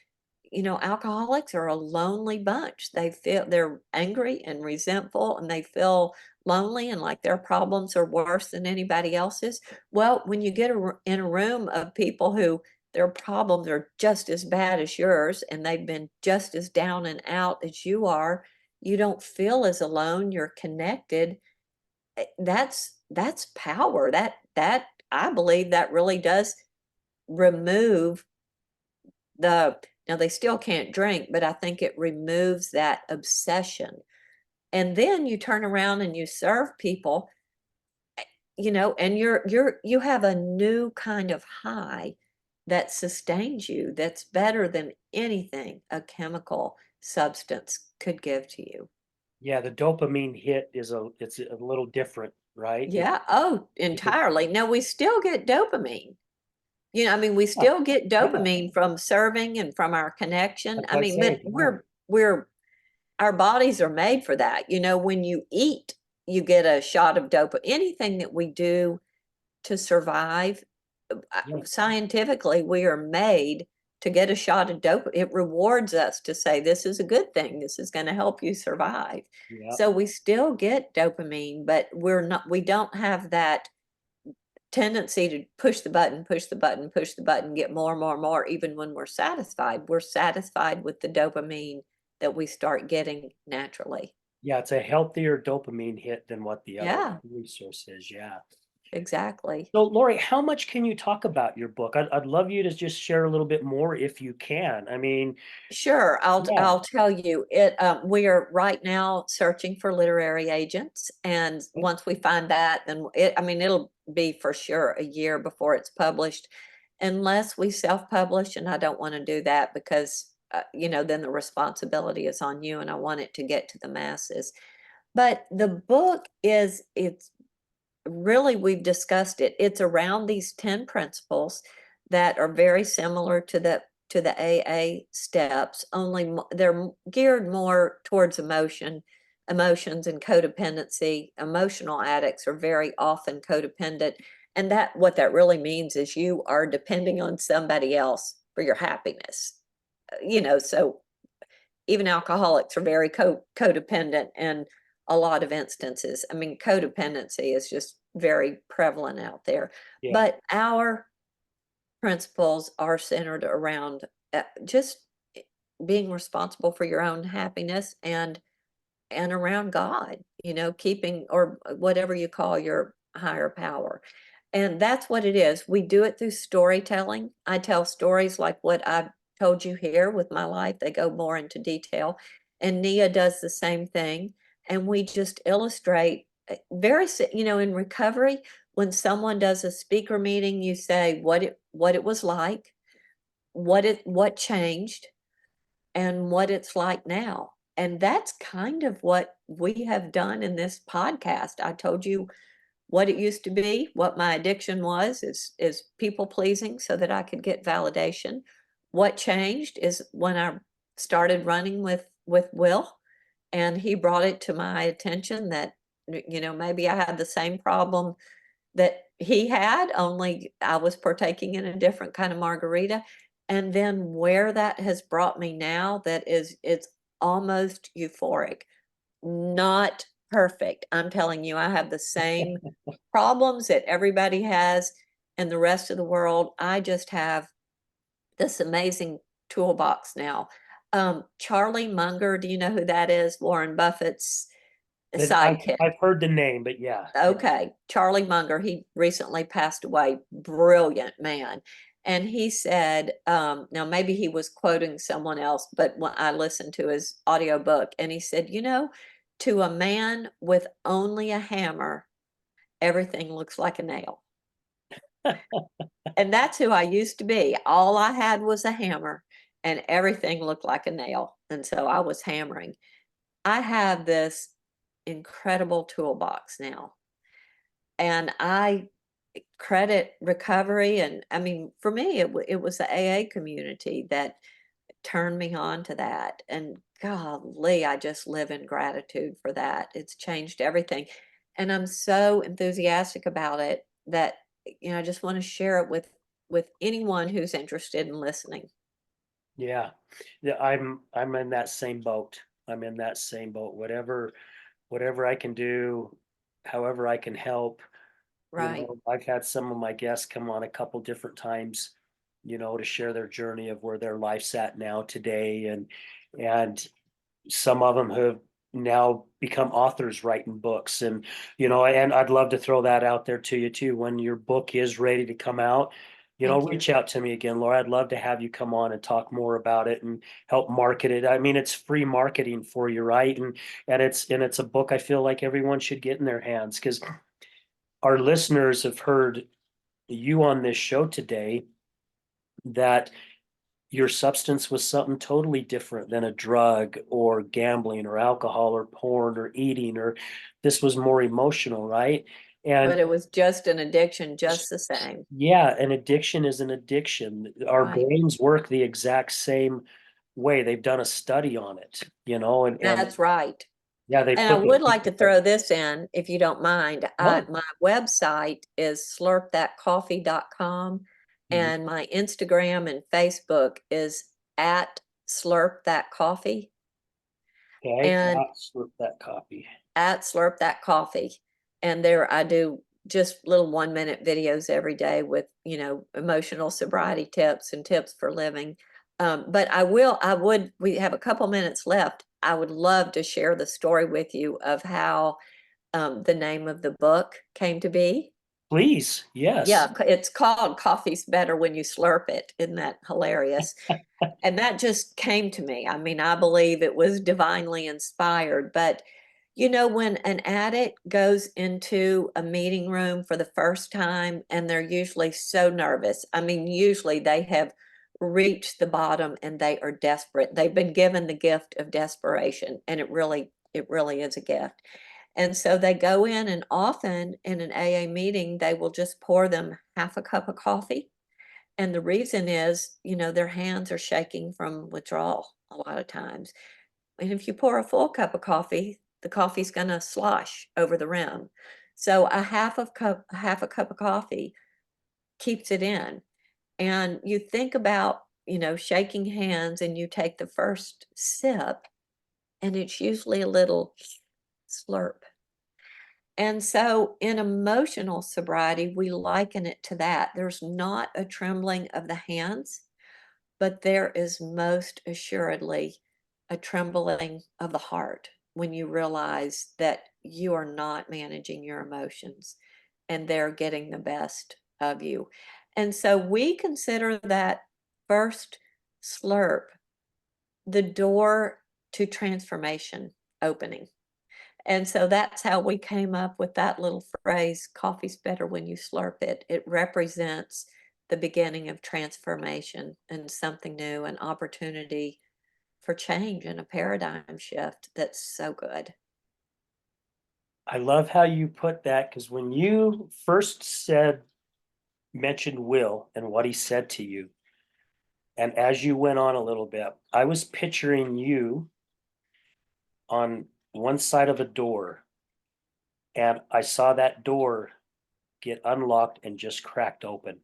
alcoholics are a lonely bunch. They're angry and resentful and they feel lonely and like their problems are worse than anybody else's. Well, when you get in a room of people who their problems are just as bad as yours and they've been just as down and out as you are, you don't feel as alone, you're connected. That's power. That I believe that really does remove the now they still can't drink, but I think it removes that obsession. And then you turn around and you serve people, and you have a new kind of high that sustains you, that's better than anything a chemical substance could give to you. Yeah, the dopamine hit it's a little different, right? Yeah, oh, It entirely. Now we still get dopamine. I mean, we yeah, still get yeah, dopamine from serving and from our connection. that's I what I mean, but say, yeah. we're our bodies are made for that. When you eat, you get a shot of dopamine. Anything that we do to survive, Yeah. scientifically, we are made to get a shot of dope. It rewards us to say, this is a good thing. This is going to help you survive. Yeah. So we still get dopamine, but we don't have that tendency to push the button, push the button, push the button, get more and more and more, even when we're satisfied. We're satisfied with the dopamine that we start getting naturally. Yeah, it's a healthier dopamine hit than what the other Yeah, resource is. Yeah. exactly. So, Lori, how much can you talk about your book? I'd love you to just share a little bit more if you can. I mean, Sure, yeah. I'll tell you it. We are right now searching for literary agents, and once we find that, then I mean, it'll be for sure a year before it's published, unless we self-publish, and I don't want to do that because then the responsibility is on you, and I want it to get to the masses. But the book it's really, we've discussed it. It's around these 10 principles that are very similar to the AA steps, only they're geared more towards emotions and codependency. Emotional addicts are very often codependent. And that what that really means is you are depending on somebody else for your happiness. So even alcoholics are very codependent in a lot of instances. I mean, codependency is just very prevalent out there. Yeah. But our principles are centered around just being responsible for your own happiness and around God, keeping or whatever you call your higher power. And that's what it is. We do it through storytelling. I tell stories like what I've told you here with my life. They go more into detail. And Nia does the same thing. And we just illustrate in recovery, when someone does a speaker meeting, you say what it was like, what changed, and what it's like now. And that's kind of what we have done in this podcast. I told you what it used to be, what my addiction was is people pleasing so that I could get validation. What changed is when I started running with Will, and he brought it to my attention that maybe I had the same problem that he had, only I was partaking in a different kind of margarita. And then where that has brought me now, it's almost euphoric. Not perfect. I'm telling you, I have the same problems that everybody has in the rest of the world. I just have this amazing toolbox now. Charlie Munger, do you know who that is? Warren Buffett's sidekick. I've heard the name, but yeah. Yeah. Okay, Charlie Munger, he recently passed away, brilliant man. And he said, now maybe he was quoting someone else, but when I listened to his audiobook, and he said, to a man with only a hammer, everything looks like a nail. And that's who I used to be. All I had was a hammer, and everything looked like a nail. And so I was hammering. I have this incredible toolbox now, and I credit recovery. And I mean, for me, it was the AA community that turned me on to that. And golly, I just live in gratitude for that. It's changed everything. And I'm so enthusiastic about it that, I just want to share it with anyone who's interested in listening. Yeah. Yeah, I'm in that same boat. I'm in that same boat. Whatever I can do, however I can help. Right. I've had some of my guests come on a couple different times, to share their journey of where their life's at now today. And some of them have now become authors writing books. And I'd love to throw that out there to you too. When your book is ready to come out, Thank you. reach out to me again, Laura. I'd love to have you come on and talk more about it and help market it. I mean, it's free marketing for you, right? And it's a book I feel like everyone should get in their hands, because our listeners have heard you on this show today that your substance was something totally different than a drug or gambling or alcohol or porn or eating, or this was more emotional, right? But And it was just an addiction, just the same. yeah, an addiction is an addiction. Our Right. brains work the exact same way. They've done a study on it, and That's right. yeah, they And I put would the like to throw this in, if you don't mind. no, My website is slurpthatcoffee.com, Mhm. And my Instagram and Facebook is at Slurp That Coffee Okay, and slip that copy. at Slurp That Coffee. And there I do just little 1 minute videos every day with, emotional sobriety tips and tips for living. But we have a couple minutes left. I would love to share the story with you of how the name of the book came to be. Please, yes. Yeah, it's called Coffee's Better When You Slurp It. Isn't that hilarious? And that just came to me. I mean, I believe it was divinely inspired. But, when an addict goes into a meeting room for the first time and they're usually so nervous, I mean, usually they have reached the bottom and they are desperate. They've been given the gift of desperation, and it really is a gift. And so they go in, and often in an AA meeting, they will just pour them half a cup of coffee. And the reason is, their hands are shaking from withdrawal a lot of times. And if you pour a full cup of coffee, the coffee's going to slosh over the rim. So half a cup of coffee keeps it in. And you think about, shaking hands, and you take the first sip, and it's usually a little slurp. And so in emotional sobriety, we liken it to that. There's not a trembling of the hands, but there is most assuredly a trembling of the heart when you realize that you are not managing your emotions and they're getting the best of you. And so we consider that first slurp the door to transformation opening. And so that's how we came up with that little phrase, coffee's better when you slurp it. It represents the beginning of transformation and something new, an opportunity for change and a paradigm shift that's so good. I love how you put that, because when you first mentioned Will and what he said to you, and as you went on a little bit, I was picturing you on one side of a door, and I saw that door get unlocked and just cracked open.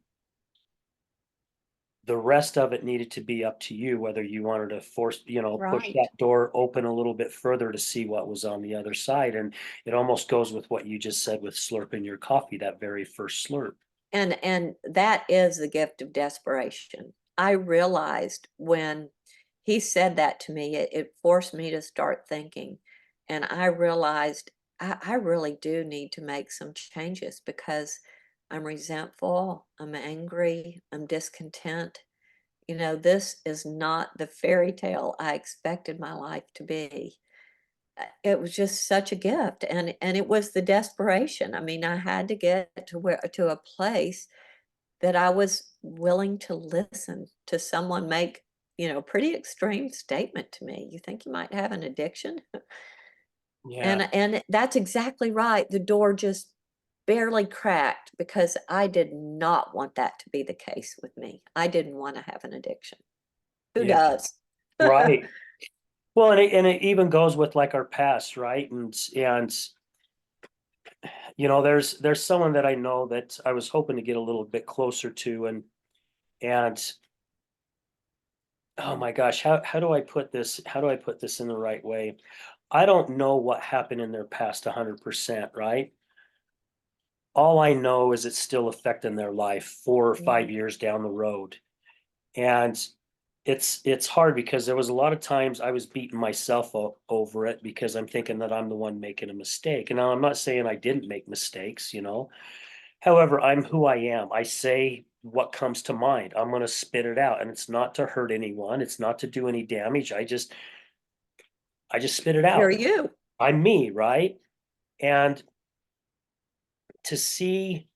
The rest of it needed to be up to you, whether you wanted to push Right. that door open a little bit further to see what was on the other side. And it almost goes with what you just said with slurping your coffee, that very first slurp. And that is the gift of desperation. I realized when he said that to me, it forced me to start thinking. And I realized I really do need to make some changes because I'm resentful, I'm angry, I'm discontent. This is not the fairy tale I expected my life to be. It was just such a gift, and it was the desperation. I mean, I had to get to a place that I was willing to listen to someone make, pretty extreme statement to me. You think you might have an addiction? Yeah. And that's exactly right. The door just barely cracked because I did not want that to be the case with me. I didn't want to have an addiction. Who Yeah. does? Right. Well, and it even goes with like our past, right? And there's someone that I know that I was hoping to get a little bit closer to, and oh my gosh, how do I put this? How do I put this in the right way? I don't know what happened in their past 100%, right? All I know is it's still affecting their life 4 or 5 years down the road. And it's hard because there was a lot of times I was beating myself over it because I'm thinking that I'm the one making a mistake. And now I'm not saying I didn't make mistakes. However, I'm who I am. I say what comes to mind. I'm going to spit it out, and it's not to hurt anyone. It's not to do any damage. I just spit it You're out. you. I'm me, right? And to see,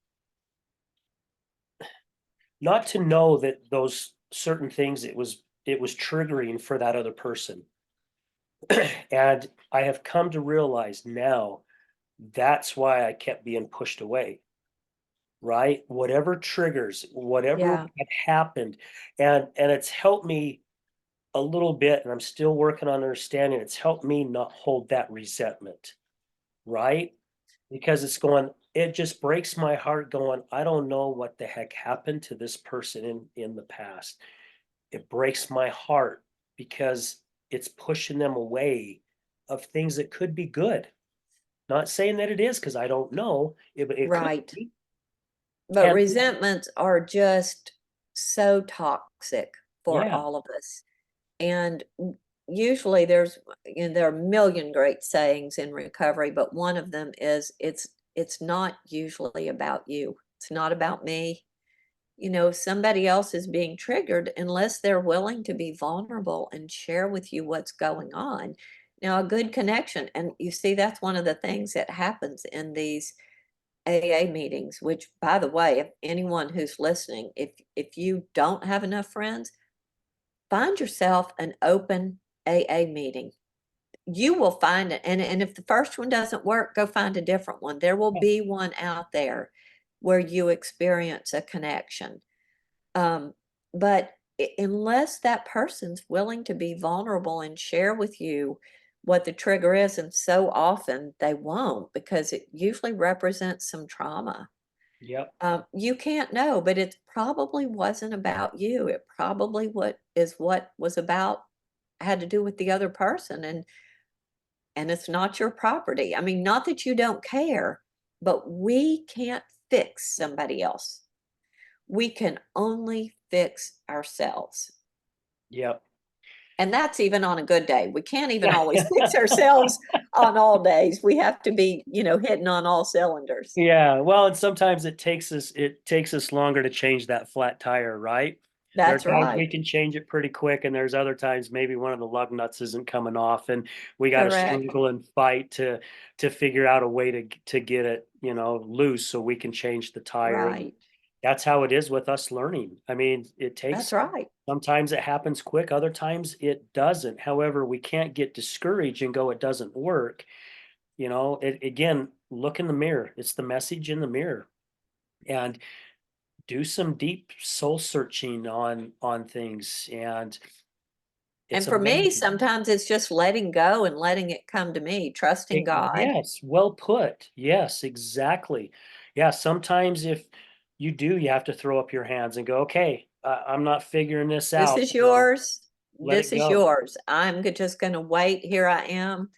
not to know that those certain things, it was triggering for that other person. And I have come to realize now that's why I kept being pushed away, right? Whatever triggers, whatever Yeah. had happened, and it's helped me a little bit, and I'm still working on understanding. It's helped me not hold that resentment, right? Because it's going, it just breaks my heart going, I don't know what the heck happened to this person in the past. It breaks my heart because it's pushing them away of things that could be good. Not saying that it is because I don't know, but it could Right. be. But And resentments are just so toxic for yeah, all of us. And usually there are a million great sayings in recovery, but one of them is it's not usually about you. It's not about me. If somebody else is being triggered, unless they're willing to be vulnerable and share with you what's going on. Now, a good connection, and you see, that's one of the things that happens in these AA meetings, which, by the way, if anyone who's listening, if you don't have enough friends, find yourself an open AA meeting. You will find it. And if the first one doesn't work, go find a different one. There will yeah, be one out there where you experience a connection. Um, but unless that person's willing to be vulnerable and share with you what the trigger is, and so often they won't because it usually represents some trauma. yep, You can't know, but it probably wasn't about you. It probably what was about had to do with the other person, and it's not your property. I mean, not that you don't care, but we can't fix somebody else. We can only fix ourselves. yep. And that's even on a good day. We can't even Yeah. always fix ourselves on all days. We have to be, hitting on all cylinders. Yeah, well, and sometimes it takes us longer to change that flat tire, right? There are That's times we right. can change it pretty quick, and there's other times maybe one of the lug nuts isn't coming off, and we gotta Correct. struggle and fight to figure out a way to get it, loose so we can change the tire, and Right. that's how it is with us learning. I mean, it That's takes right. sometimes it happens quick, other times it doesn't. However, we can't get discouraged and go, "It doesn't work." Again, look in the mirror. It's the message in the mirror, and do some deep soul searching on things. And it's And for me, amazing. sometimes it's just letting go and letting it come to me, trusting God. Yes, well put. Yes, exactly. Yeah, sometimes if you have to throw up your hands and go, okay, I'm not figuring this This out, is so yours. let This it is go. yours. Just going to wait. Here I am.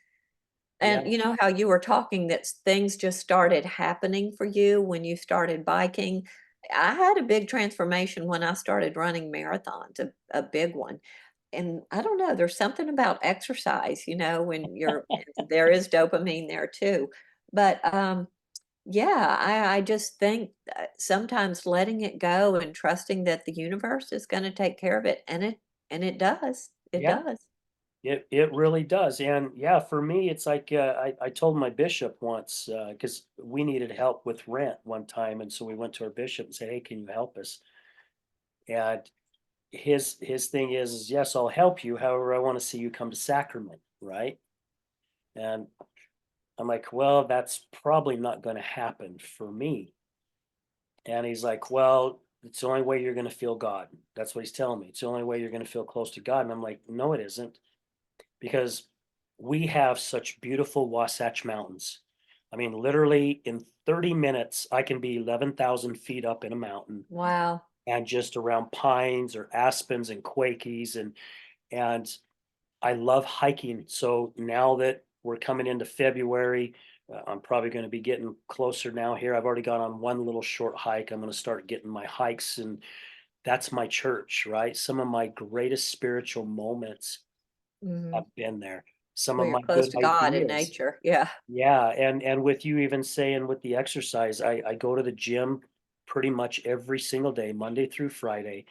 Yeah, And you know how you were talking that things just started happening for you when you started biking? I had a big transformation when I started running marathons, a big one. And I don't know, there's something about exercise, when there is dopamine there too. But yeah, I just think that sometimes letting it go and trusting that the universe is going to take care of it, and it does. It yeah. does. It really does, and yeah, for me, it's like, I told my bishop once, because we needed help with rent one time, and so we went to our bishop and said, "Hey, can you help us?" And his thing is, "Yes, I'll help you, however, I wanna see you come to sacrament," right? And I'm like, "Well, that's probably not gonna happen for me." And he's like, "Well, it's the only way you're gonna feel God." That's what he's telling me. "It's the only way you're gonna feel close to God," and I'm like, "No, it isn't." Because we have such beautiful Wasatch Mountains. I mean, literally in 30 minutes, I can be 11,000 feet up in a mountain Wow. and just around pines or aspens and quakies, and I love hiking. So now that we're coming into February, I'm probably going to be getting closer now here. I've already gone on one little short hike. I'm going to start getting my hikes, and that's my church, right? Some of my greatest spiritual moments Hmm. have been there. Some Well, of you're my close good to God and ideas. nature. Yeah. Yeah, and with you even saying with the exercise, I go to the gym pretty much every single day, Monday through Friday,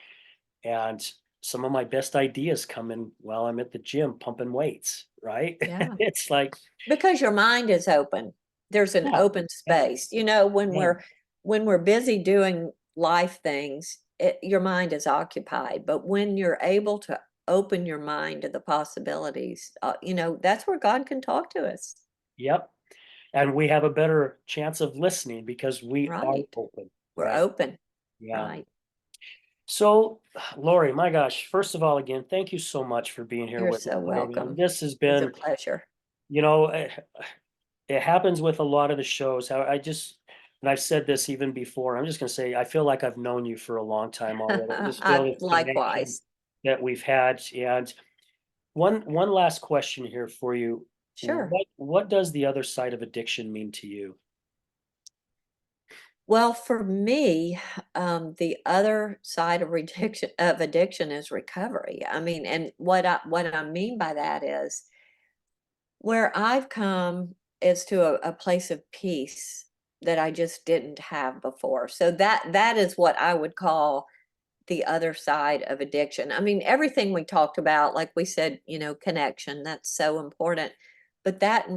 and some of my best ideas come in while I'm at the gym pumping weights, right? Yeah. It's like, Because your mind is open. There's an yeah, open yeah, space. When yeah, we're busy doing life things, your mind is occupied. But when you're able to open your mind to the possibilities, that's where God can talk to us. yep. And we have a better chance of listening because we are Right. open. We're And open. yeah. Right. So, Lori, my gosh, first of all, again, thank you so much for being here You're with us so today, man. welcome. This has It was a been, pleasure. you know, it happens with a lot of the shows. How I just and I've said this even before, I'm just gonna say, I feel like I've known you for a long time already. I just feel I this connection likewise. that we've had. And one last question here for you. Sure. What does the other side of addiction mean to you? Well, for me, the other side of addiction is recovery. I mean, and what I mean by that is where I've come is to a place of peace that I just didn't have before. So that is what I would call the other side of addiction. I mean, everything we talked about, like we said, connection, that's so important. But that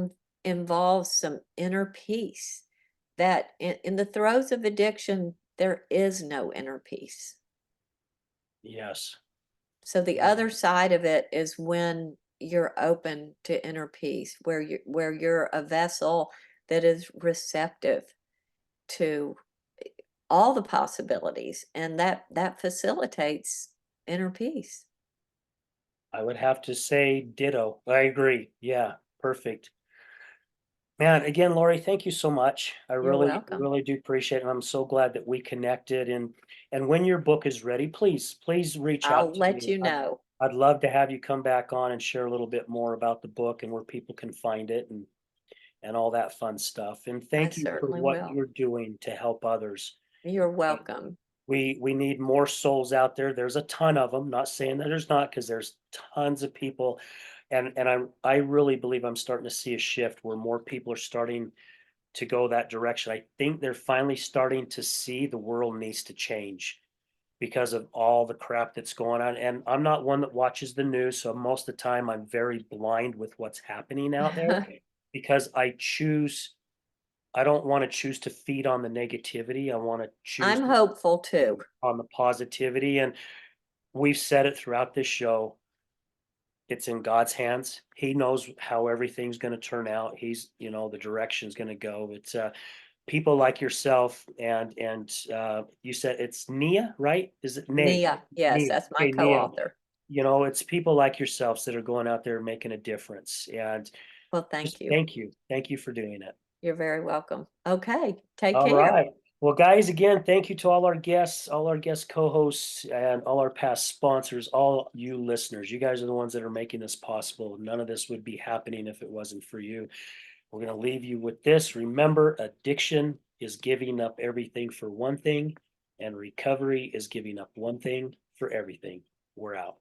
involves some inner peace that in the throes of addiction, there is no inner peace. Yes. So the other side of it is when you're open to inner peace, where you're a vessel that is receptive to all the possibilities, and that facilitates inner peace. I would have to say ditto. I agree. Yeah, perfect. Man, again, Lori, thank you so much. I You're really, welcome. really do appreciate it. And I'm so glad that we connected. And when your book is ready, please reach out I'll to let me. you know. I'd love to have you come back on and share a little bit more about the book and where people can find it and all that fun stuff. And I thank you for certainly what will. you're doing to help others. You're Uh, welcome. we need more souls out there. There's a ton of them. Not saying that there's not, because there's tons of people, and I really believe I'm starting to see a shift where more people are starting to go that direction. I think they're finally starting to see the world needs to change because of all the crap that's going on. And I'm not one that watches the news, so most of the time I'm very blind with what's happening out there because I don't want to choose to feed on the negativity. I want to choose I'm hopeful too. on the positivity. And we've said it throughout this show. It's in God's hands. He knows how everything's going to turn out. The direction's going to go. It's people like yourself and you said it's Nia, right? Is it Nay? Nia, yes, Nia. that's my Okay, Nia. co-author. It's people like yourselves that are going out there making a difference. And Well, just thank you. thank you. Thank you for doing it. You're very welcome. Okay, take All care. right. Well, guys, again, thank you to all our guest co-hosts, and all our past sponsors, all you listeners. You guys are the ones that are making this possible. None of this would be happening if it wasn't for you. We're going to leave you with this. Remember, addiction is giving up everything for one thing, and recovery is giving up one thing for everything. We're out.